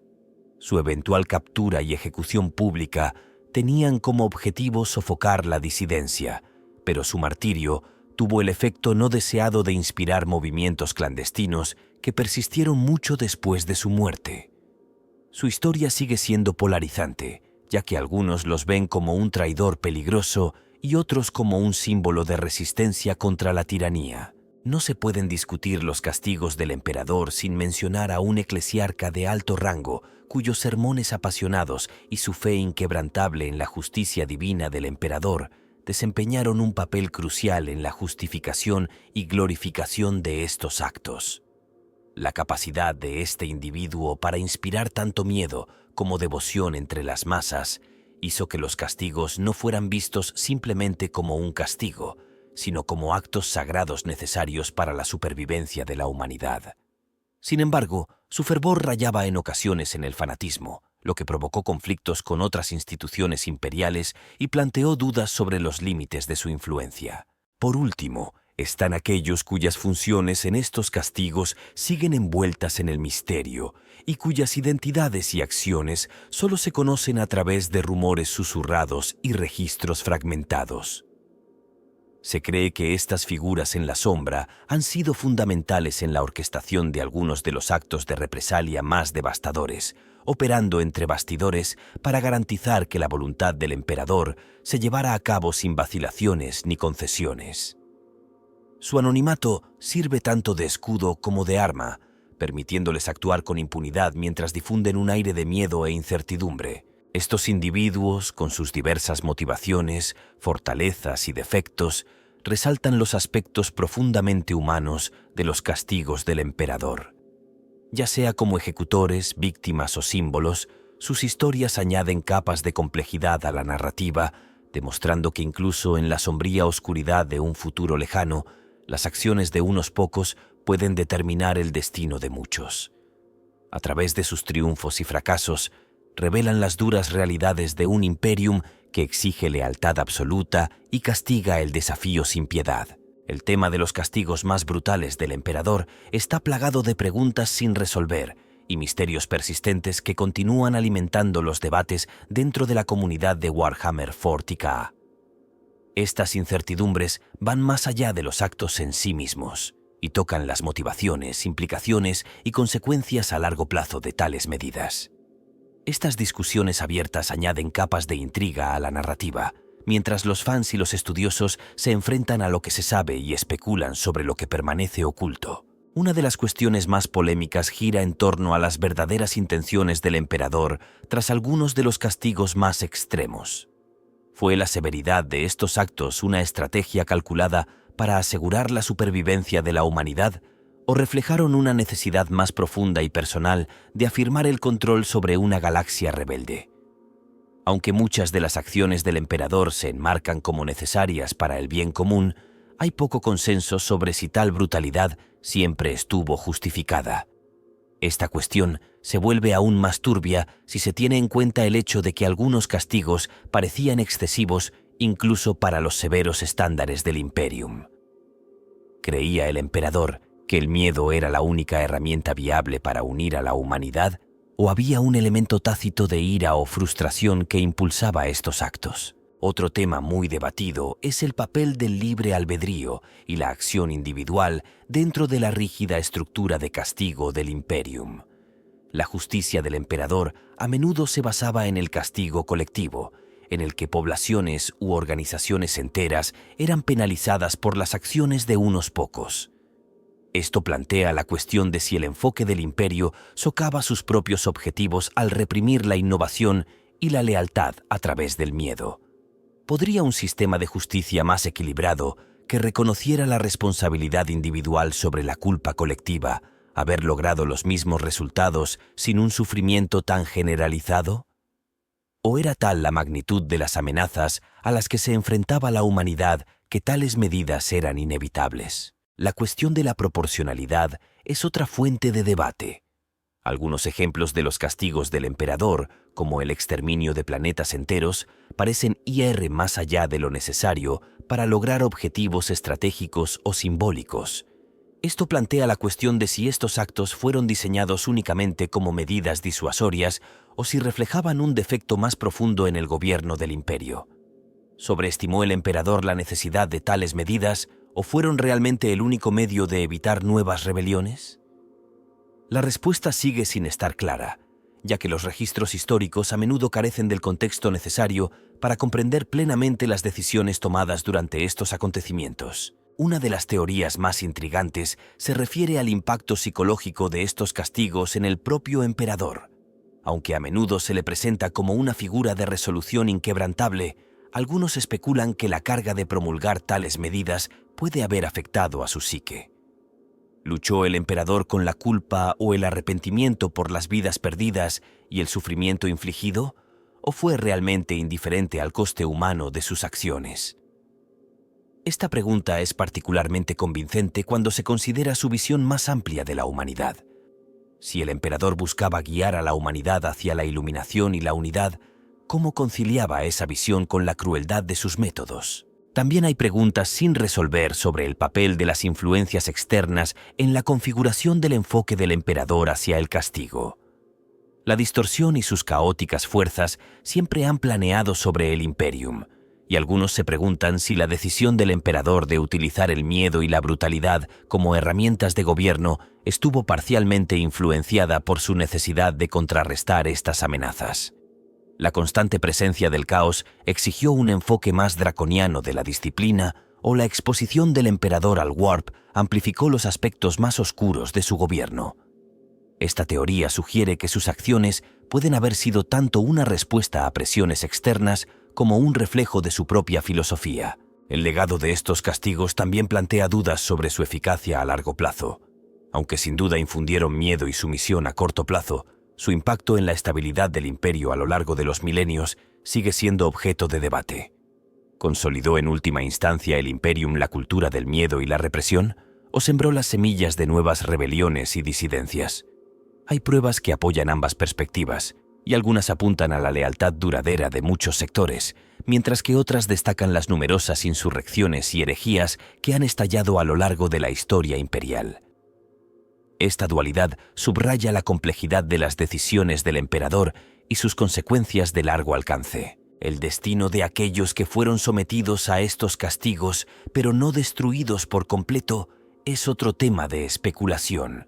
Su eventual captura y ejecución pública tenían como objetivo sofocar la disidencia, pero su martirio tuvo el efecto no deseado de inspirar movimientos clandestinos que persistieron mucho después de su muerte. Su historia sigue siendo polarizante, ya que algunos los ven como un traidor peligroso y otros como un símbolo de resistencia contra la tiranía. No se pueden discutir los castigos del emperador sin mencionar a un eclesiarca de alto rango, cuyos sermones apasionados y su fe inquebrantable en la justicia divina del emperador desempeñaron un papel crucial en la justificación y glorificación de estos actos. La capacidad de este individuo para inspirar tanto miedo como devoción entre las masas hizo que los castigos no fueran vistos simplemente como un castigo, sino como actos sagrados necesarios para la supervivencia de la humanidad. Sin embargo, su fervor rayaba en ocasiones en el fanatismo, lo que provocó conflictos con otras instituciones imperiales y planteó dudas sobre los límites de su influencia. Por último, están aquellos cuyas funciones en estos castigos siguen envueltas en el misterio y cuyas identidades y acciones solo se conocen a través de rumores susurrados y registros fragmentados. Se cree que estas figuras en la sombra han sido fundamentales en la orquestación de algunos de los actos de represalia más devastadores, operando entre bastidores para garantizar que la voluntad del emperador se llevara a cabo sin vacilaciones ni concesiones. Su anonimato sirve tanto de escudo como de arma, permitiéndoles actuar con impunidad mientras difunden un aire de miedo e incertidumbre. Estos individuos, con sus diversas motivaciones, fortalezas y defectos, resaltan los aspectos profundamente humanos de los castigos del emperador. Ya sea como ejecutores, víctimas o símbolos, sus historias añaden capas de complejidad a la narrativa, demostrando que incluso en la sombría oscuridad de un futuro lejano, las acciones de unos pocos pueden determinar el destino de muchos. A través de sus triunfos y fracasos, revelan las duras realidades de un imperium que exige lealtad absoluta y castiga el desafío sin piedad. El tema de los castigos más brutales del emperador está plagado de preguntas sin resolver y misterios persistentes que continúan alimentando los debates dentro de la comunidad de Warhammer 40K. Estas incertidumbres van más allá de los actos en sí mismos y tocan las motivaciones, implicaciones y consecuencias a largo plazo de tales medidas. Estas discusiones abiertas añaden capas de intriga a la narrativa, mientras los fans y los estudiosos se enfrentan a lo que se sabe y especulan sobre lo que permanece oculto. Una de las cuestiones más polémicas gira en torno a las verdaderas intenciones del emperador tras algunos de los castigos más extremos. ¿Fue la severidad de estos actos una estrategia calculada para asegurar la supervivencia de la humanidad, o reflejaron una necesidad más profunda y personal de afirmar el control sobre una galaxia rebelde? Aunque muchas de las acciones del emperador se enmarcan como necesarias para el bien común, hay poco consenso sobre si tal brutalidad siempre estuvo justificada. Esta cuestión se vuelve aún más turbia si se tiene en cuenta el hecho de que algunos castigos parecían excesivos incluso para los severos estándares del Imperium. ¿Creía el emperador que el miedo era la única herramienta viable para unir a la humanidad, o había un elemento tácito de ira o frustración que impulsaba estos actos? Otro tema muy debatido es el papel del libre albedrío y la acción individual dentro de la rígida estructura de castigo del Imperium. La justicia del emperador a menudo se basaba en el castigo colectivo, en el que poblaciones u organizaciones enteras eran penalizadas por las acciones de unos pocos. Esto plantea la cuestión de si el enfoque del imperio socava sus propios objetivos al reprimir la innovación y la lealtad a través del miedo. ¿Podría un sistema de justicia más equilibrado, que reconociera la responsabilidad individual sobre la culpa colectiva, ¿Haber logrado los mismos resultados sin un sufrimiento tan generalizado? ¿O era tal la magnitud de las amenazas a las que se enfrentaba la humanidad que tales medidas eran inevitables? La cuestión de la proporcionalidad es otra fuente de debate. Algunos ejemplos de los castigos del emperador, como el exterminio de planetas enteros, parecen ir más allá de lo necesario para lograr objetivos estratégicos o simbólicos. Esto plantea la cuestión de si estos actos fueron diseñados únicamente como medidas disuasorias o si reflejaban un defecto más profundo en el gobierno del imperio. ¿Sobreestimó el emperador la necesidad de tales medidas o fueron realmente el único medio de evitar nuevas rebeliones? La respuesta sigue sin estar clara, ya que los registros históricos a menudo carecen del contexto necesario para comprender plenamente las decisiones tomadas durante estos acontecimientos. Una de las teorías más intrigantes se refiere al impacto psicológico de estos castigos en el propio emperador. Aunque a menudo se le presenta como una figura de resolución inquebrantable, algunos especulan que la carga de promulgar tales medidas puede haber afectado a su psique. ¿Luchó el emperador con la culpa o el arrepentimiento por las vidas perdidas y el sufrimiento infligido? ¿O fue realmente indiferente al coste humano de sus acciones? Esta pregunta es particularmente convincente cuando se considera su visión más amplia de la humanidad. Si el emperador buscaba guiar a la humanidad hacia la iluminación y la unidad, ¿cómo conciliaba esa visión con la crueldad de sus métodos? También hay preguntas sin resolver sobre el papel de las influencias externas en la configuración del enfoque del emperador hacia el castigo. La distorsión y sus caóticas fuerzas siempre han planeado sobre el Imperium, y algunos se preguntan si la decisión del emperador de utilizar el miedo y la brutalidad como herramientas de gobierno estuvo parcialmente influenciada por su necesidad de contrarrestar estas amenazas. La constante presencia del caos exigió un enfoque más draconiano de la disciplina, o la exposición del emperador al warp amplificó los aspectos más oscuros de su gobierno. Esta teoría sugiere que sus acciones pueden haber sido tanto una respuesta a presiones externas como un reflejo de su propia filosofía. El legado de estos castigos también plantea dudas sobre su eficacia a largo plazo. Aunque sin duda infundieron miedo y sumisión a corto plazo, su impacto en la estabilidad del imperio a lo largo de los milenios sigue siendo objeto de debate. ¿Consolidó en última instancia el Imperium la cultura del miedo y la represión, o sembró las semillas de nuevas rebeliones y disidencias? Hay pruebas que apoyan ambas perspectivas, y algunas apuntan a la lealtad duradera de muchos sectores, mientras que otras destacan las numerosas insurrecciones y herejías que han estallado a lo largo de la historia imperial. Esta dualidad subraya la complejidad de las decisiones del emperador y sus consecuencias de largo alcance. El destino de aquellos que fueron sometidos a estos castigos, pero no destruidos por completo, es otro tema de especulación.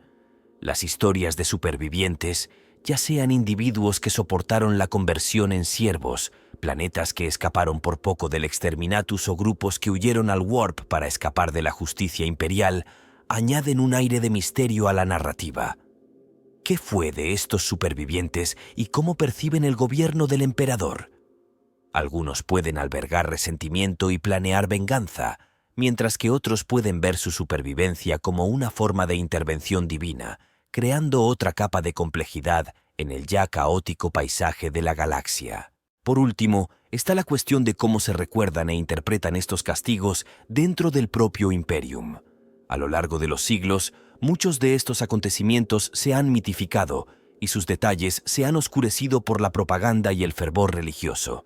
Las historias de supervivientes, ya sean individuos que soportaron la conversión en siervos, planetas que escaparon por poco del exterminatus o grupos que huyeron al warp para escapar de la justicia imperial, añaden un aire de misterio a la narrativa. ¿Qué fue de estos supervivientes y cómo perciben el gobierno del emperador? Algunos pueden albergar resentimiento y planear venganza, mientras que otros pueden ver su supervivencia como una forma de intervención divina, creando otra capa de complejidad en el ya caótico paisaje de la galaxia. Por último, está la cuestión de cómo se recuerdan e interpretan estos castigos dentro del propio Imperium. A lo largo de los siglos, muchos de estos acontecimientos se han mitificado y sus detalles se han oscurecido por la propaganda y el fervor religioso.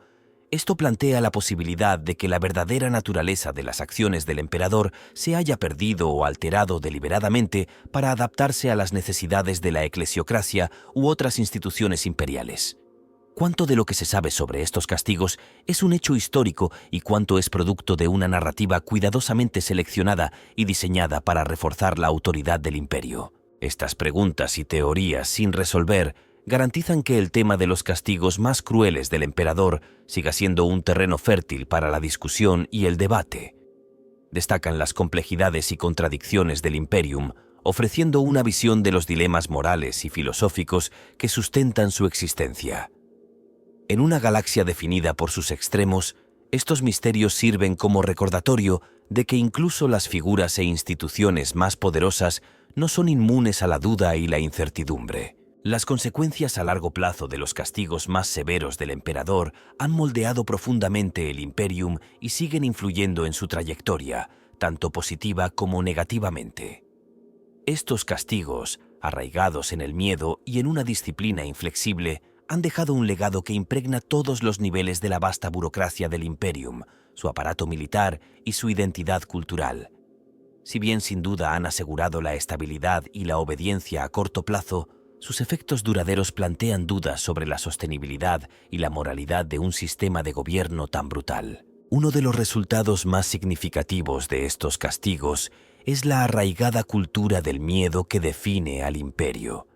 Esto plantea la posibilidad de que la verdadera naturaleza de las acciones del emperador se haya perdido o alterado deliberadamente para adaptarse a las necesidades de la eclesiocracia u otras instituciones imperiales. ¿Cuánto de lo que se sabe sobre estos castigos es un hecho histórico y cuánto es producto de una narrativa cuidadosamente seleccionada y diseñada para reforzar la autoridad del imperio? Estas preguntas y teorías sin resolver garantizan que el tema de los castigos más crueles del emperador siga siendo un terreno fértil para la discusión y el debate. Destacan las complejidades y contradicciones del Imperium, ofreciendo una visión de los dilemas morales y filosóficos que sustentan su existencia. En una galaxia definida por sus extremos, estos misterios sirven como recordatorio de que incluso las figuras e instituciones más poderosas no son inmunes a la duda y la incertidumbre. Las consecuencias a largo plazo de los castigos más severos del emperador han moldeado profundamente el Imperium y siguen influyendo en su trayectoria, tanto positiva como negativamente. Estos castigos, arraigados en el miedo y en una disciplina inflexible, han dejado un legado que impregna todos los niveles de la vasta burocracia del Imperium, su aparato militar y su identidad cultural. Si bien sin duda han asegurado la estabilidad y la obediencia a corto plazo, sus efectos duraderos plantean dudas sobre la sostenibilidad y la moralidad de un sistema de gobierno tan brutal. Uno de los resultados más significativos de estos castigos es la arraigada cultura del miedo que define al imperio.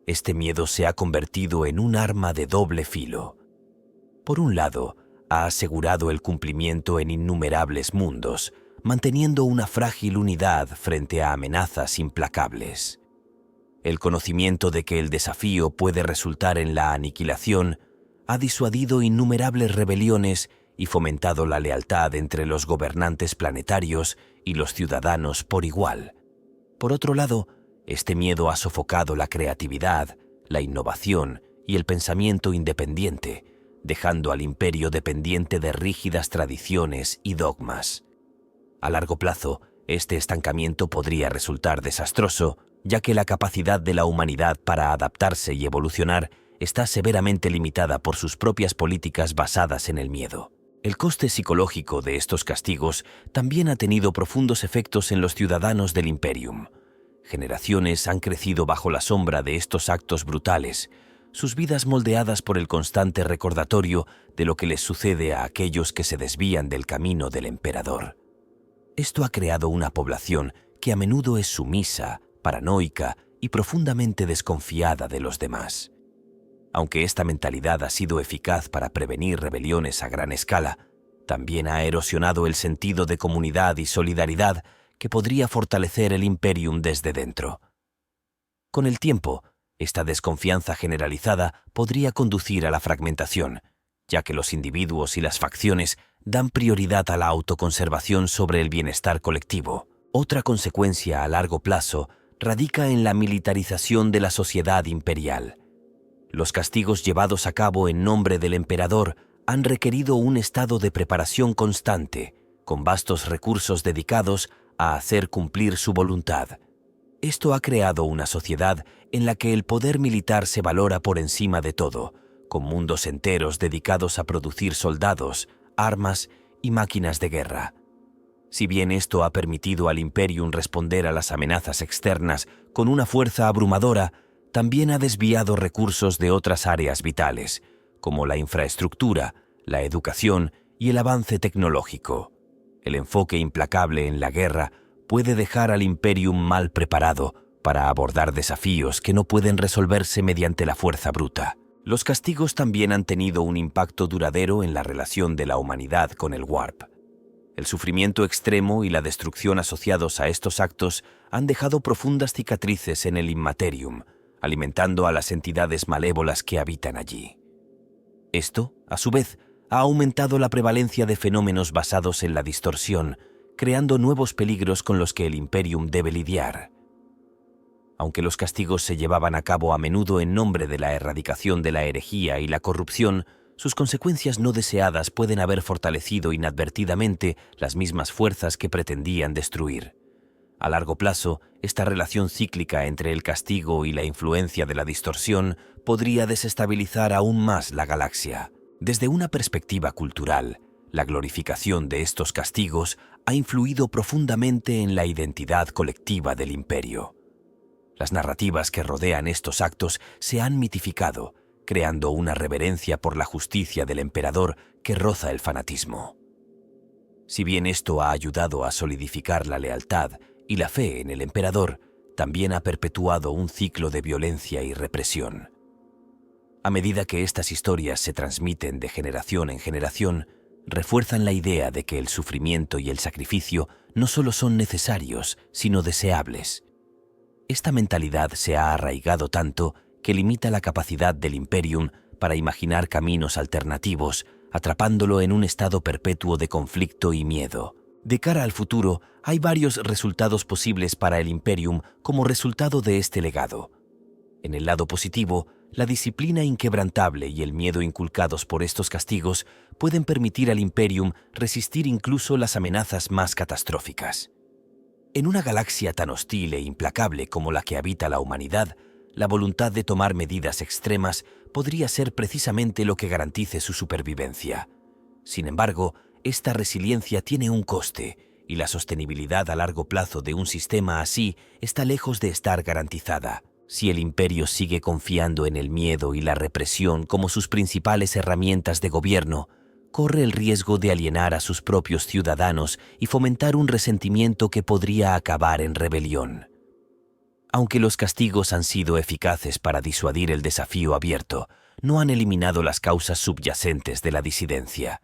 Este miedo se ha convertido en un arma de doble filo. Por un lado, ha asegurado el cumplimiento en innumerables mundos, manteniendo una frágil unidad frente a amenazas implacables. El conocimiento de que el desafío puede resultar en la aniquilación ha disuadido innumerables rebeliones y fomentado la lealtad entre los gobernantes planetarios y los ciudadanos por igual. Por otro lado, este miedo ha sofocado la creatividad, la innovación y el pensamiento independiente, dejando al imperio dependiente de rígidas tradiciones y dogmas. A largo plazo, este estancamiento podría resultar desastroso, ya que la capacidad de la humanidad para adaptarse y evolucionar está severamente limitada por sus propias políticas basadas en el miedo. El coste psicológico de estos castigos también ha tenido profundos efectos en los ciudadanos del Imperium. Generaciones han crecido bajo la sombra de estos actos brutales, sus vidas moldeadas por el constante recordatorio de lo que les sucede a aquellos que se desvían del camino del emperador. Esto ha creado una población que a menudo es sumisa, paranoica y profundamente desconfiada de los demás. Aunque esta mentalidad ha sido eficaz para prevenir rebeliones a gran escala, también ha erosionado el sentido de comunidad y solidaridad que podría fortalecer el Imperium desde dentro. Con el tiempo, esta desconfianza generalizada podría conducir a la fragmentación, ya que los individuos y las facciones dan prioridad a la autoconservación sobre el bienestar colectivo. Otra consecuencia a largo plazo radica en la militarización de la sociedad imperial. Los castigos llevados a cabo en nombre del emperador han requerido un estado de preparación constante, con vastos recursos dedicados a hacer cumplir su voluntad. Esto ha creado una sociedad en la que el poder militar se valora por encima de todo, con mundos enteros dedicados a producir soldados, armas y máquinas de guerra. Si bien esto ha permitido al Imperium responder a las amenazas externas con una fuerza abrumadora, también ha desviado recursos de otras áreas vitales, como la infraestructura, la educación y el avance tecnológico. El enfoque implacable en la guerra puede dejar al Imperium mal preparado para abordar desafíos que no pueden resolverse mediante la fuerza bruta. Los castigos también han tenido un impacto duradero en la relación de la humanidad con el Warp. El sufrimiento extremo y la destrucción asociados a estos actos han dejado profundas cicatrices en el Immaterium, alimentando a las entidades malévolas que habitan allí. Esto, a su vez, ha aumentado la prevalencia de fenómenos basados en la distorsión, creando nuevos peligros con los que el Imperium debe lidiar. Aunque los castigos se llevaban a cabo a menudo en nombre de la erradicación de la herejía y la corrupción, sus consecuencias no deseadas pueden haber fortalecido inadvertidamente las mismas fuerzas que pretendían destruir. A largo plazo, esta relación cíclica entre el castigo y la influencia de la distorsión podría desestabilizar aún más la galaxia. Desde una perspectiva cultural, la glorificación de estos castigos ha influido profundamente en la identidad colectiva del imperio. Las narrativas que rodean estos actos se han mitificado, creando una reverencia por la justicia del emperador que roza el fanatismo. Si bien esto ha ayudado a solidificar la lealtad y la fe en el emperador, también ha perpetuado un ciclo de violencia y represión. A medida que estas historias se transmiten de generación en generación, refuerzan la idea de que el sufrimiento y el sacrificio no solo son necesarios, sino deseables. Esta mentalidad se ha arraigado tanto que limita la capacidad del Imperium para imaginar caminos alternativos, atrapándolo en un estado perpetuo de conflicto y miedo. De cara al futuro, hay varios resultados posibles para el Imperium como resultado de este legado. En el lado positivo, la disciplina inquebrantable y el miedo inculcados por estos castigos pueden permitir al Imperium resistir incluso las amenazas más catastróficas. En una galaxia tan hostil e implacable como la que habita la humanidad, la voluntad de tomar medidas extremas podría ser precisamente lo que garantice su supervivencia. Sin embargo, esta resiliencia tiene un coste, y la sostenibilidad a largo plazo de un sistema así está lejos de estar garantizada. Si el Imperio sigue confiando en el miedo y la represión como sus principales herramientas de gobierno, corre el riesgo de alienar a sus propios ciudadanos y fomentar un resentimiento que podría acabar en rebelión. Aunque los castigos han sido eficaces para disuadir el desafío abierto, no han eliminado las causas subyacentes de la disidencia.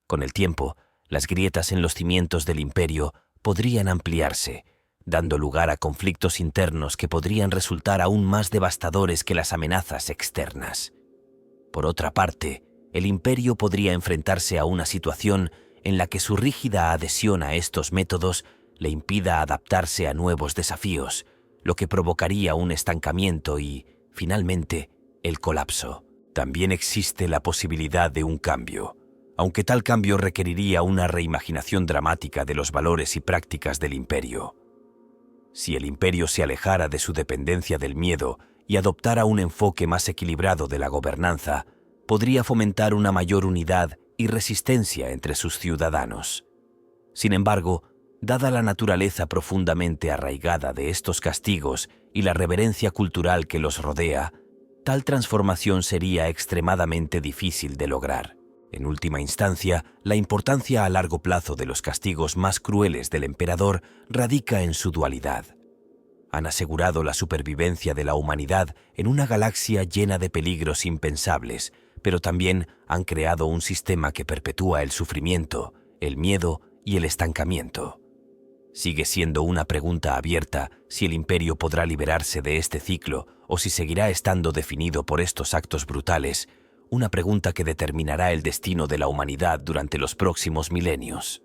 Con el tiempo, las grietas en los cimientos del Imperio podrían ampliarse, dando lugar a conflictos internos que podrían resultar aún más devastadores que las amenazas externas. Por otra parte, el Imperio podría enfrentarse a una situación en la que su rígida adhesión a estos métodos le impida adaptarse a nuevos desafíos, lo que provocaría un estancamiento y, finalmente, el colapso. También existe la posibilidad de un cambio, aunque tal cambio requeriría una reimaginación dramática de los valores y prácticas del Imperio. Si el Imperio se alejara de su dependencia del miedo y adoptara un enfoque más equilibrado de la gobernanza, podría fomentar una mayor unidad y resistencia entre sus ciudadanos. Sin embargo, dada la naturaleza profundamente arraigada de estos castigos y la reverencia cultural que los rodea, tal transformación sería extremadamente difícil de lograr. En última instancia, la importancia a largo plazo de los castigos más crueles del emperador radica en su dualidad. Han asegurado la supervivencia de la humanidad en una galaxia llena de peligros impensables, pero también han creado un sistema que perpetúa el sufrimiento, el miedo y el estancamiento. Sigue siendo una pregunta abierta si el Imperio podrá liberarse de este ciclo o si seguirá estando definido por estos actos brutales, una pregunta que determinará el destino de la humanidad durante los próximos milenios.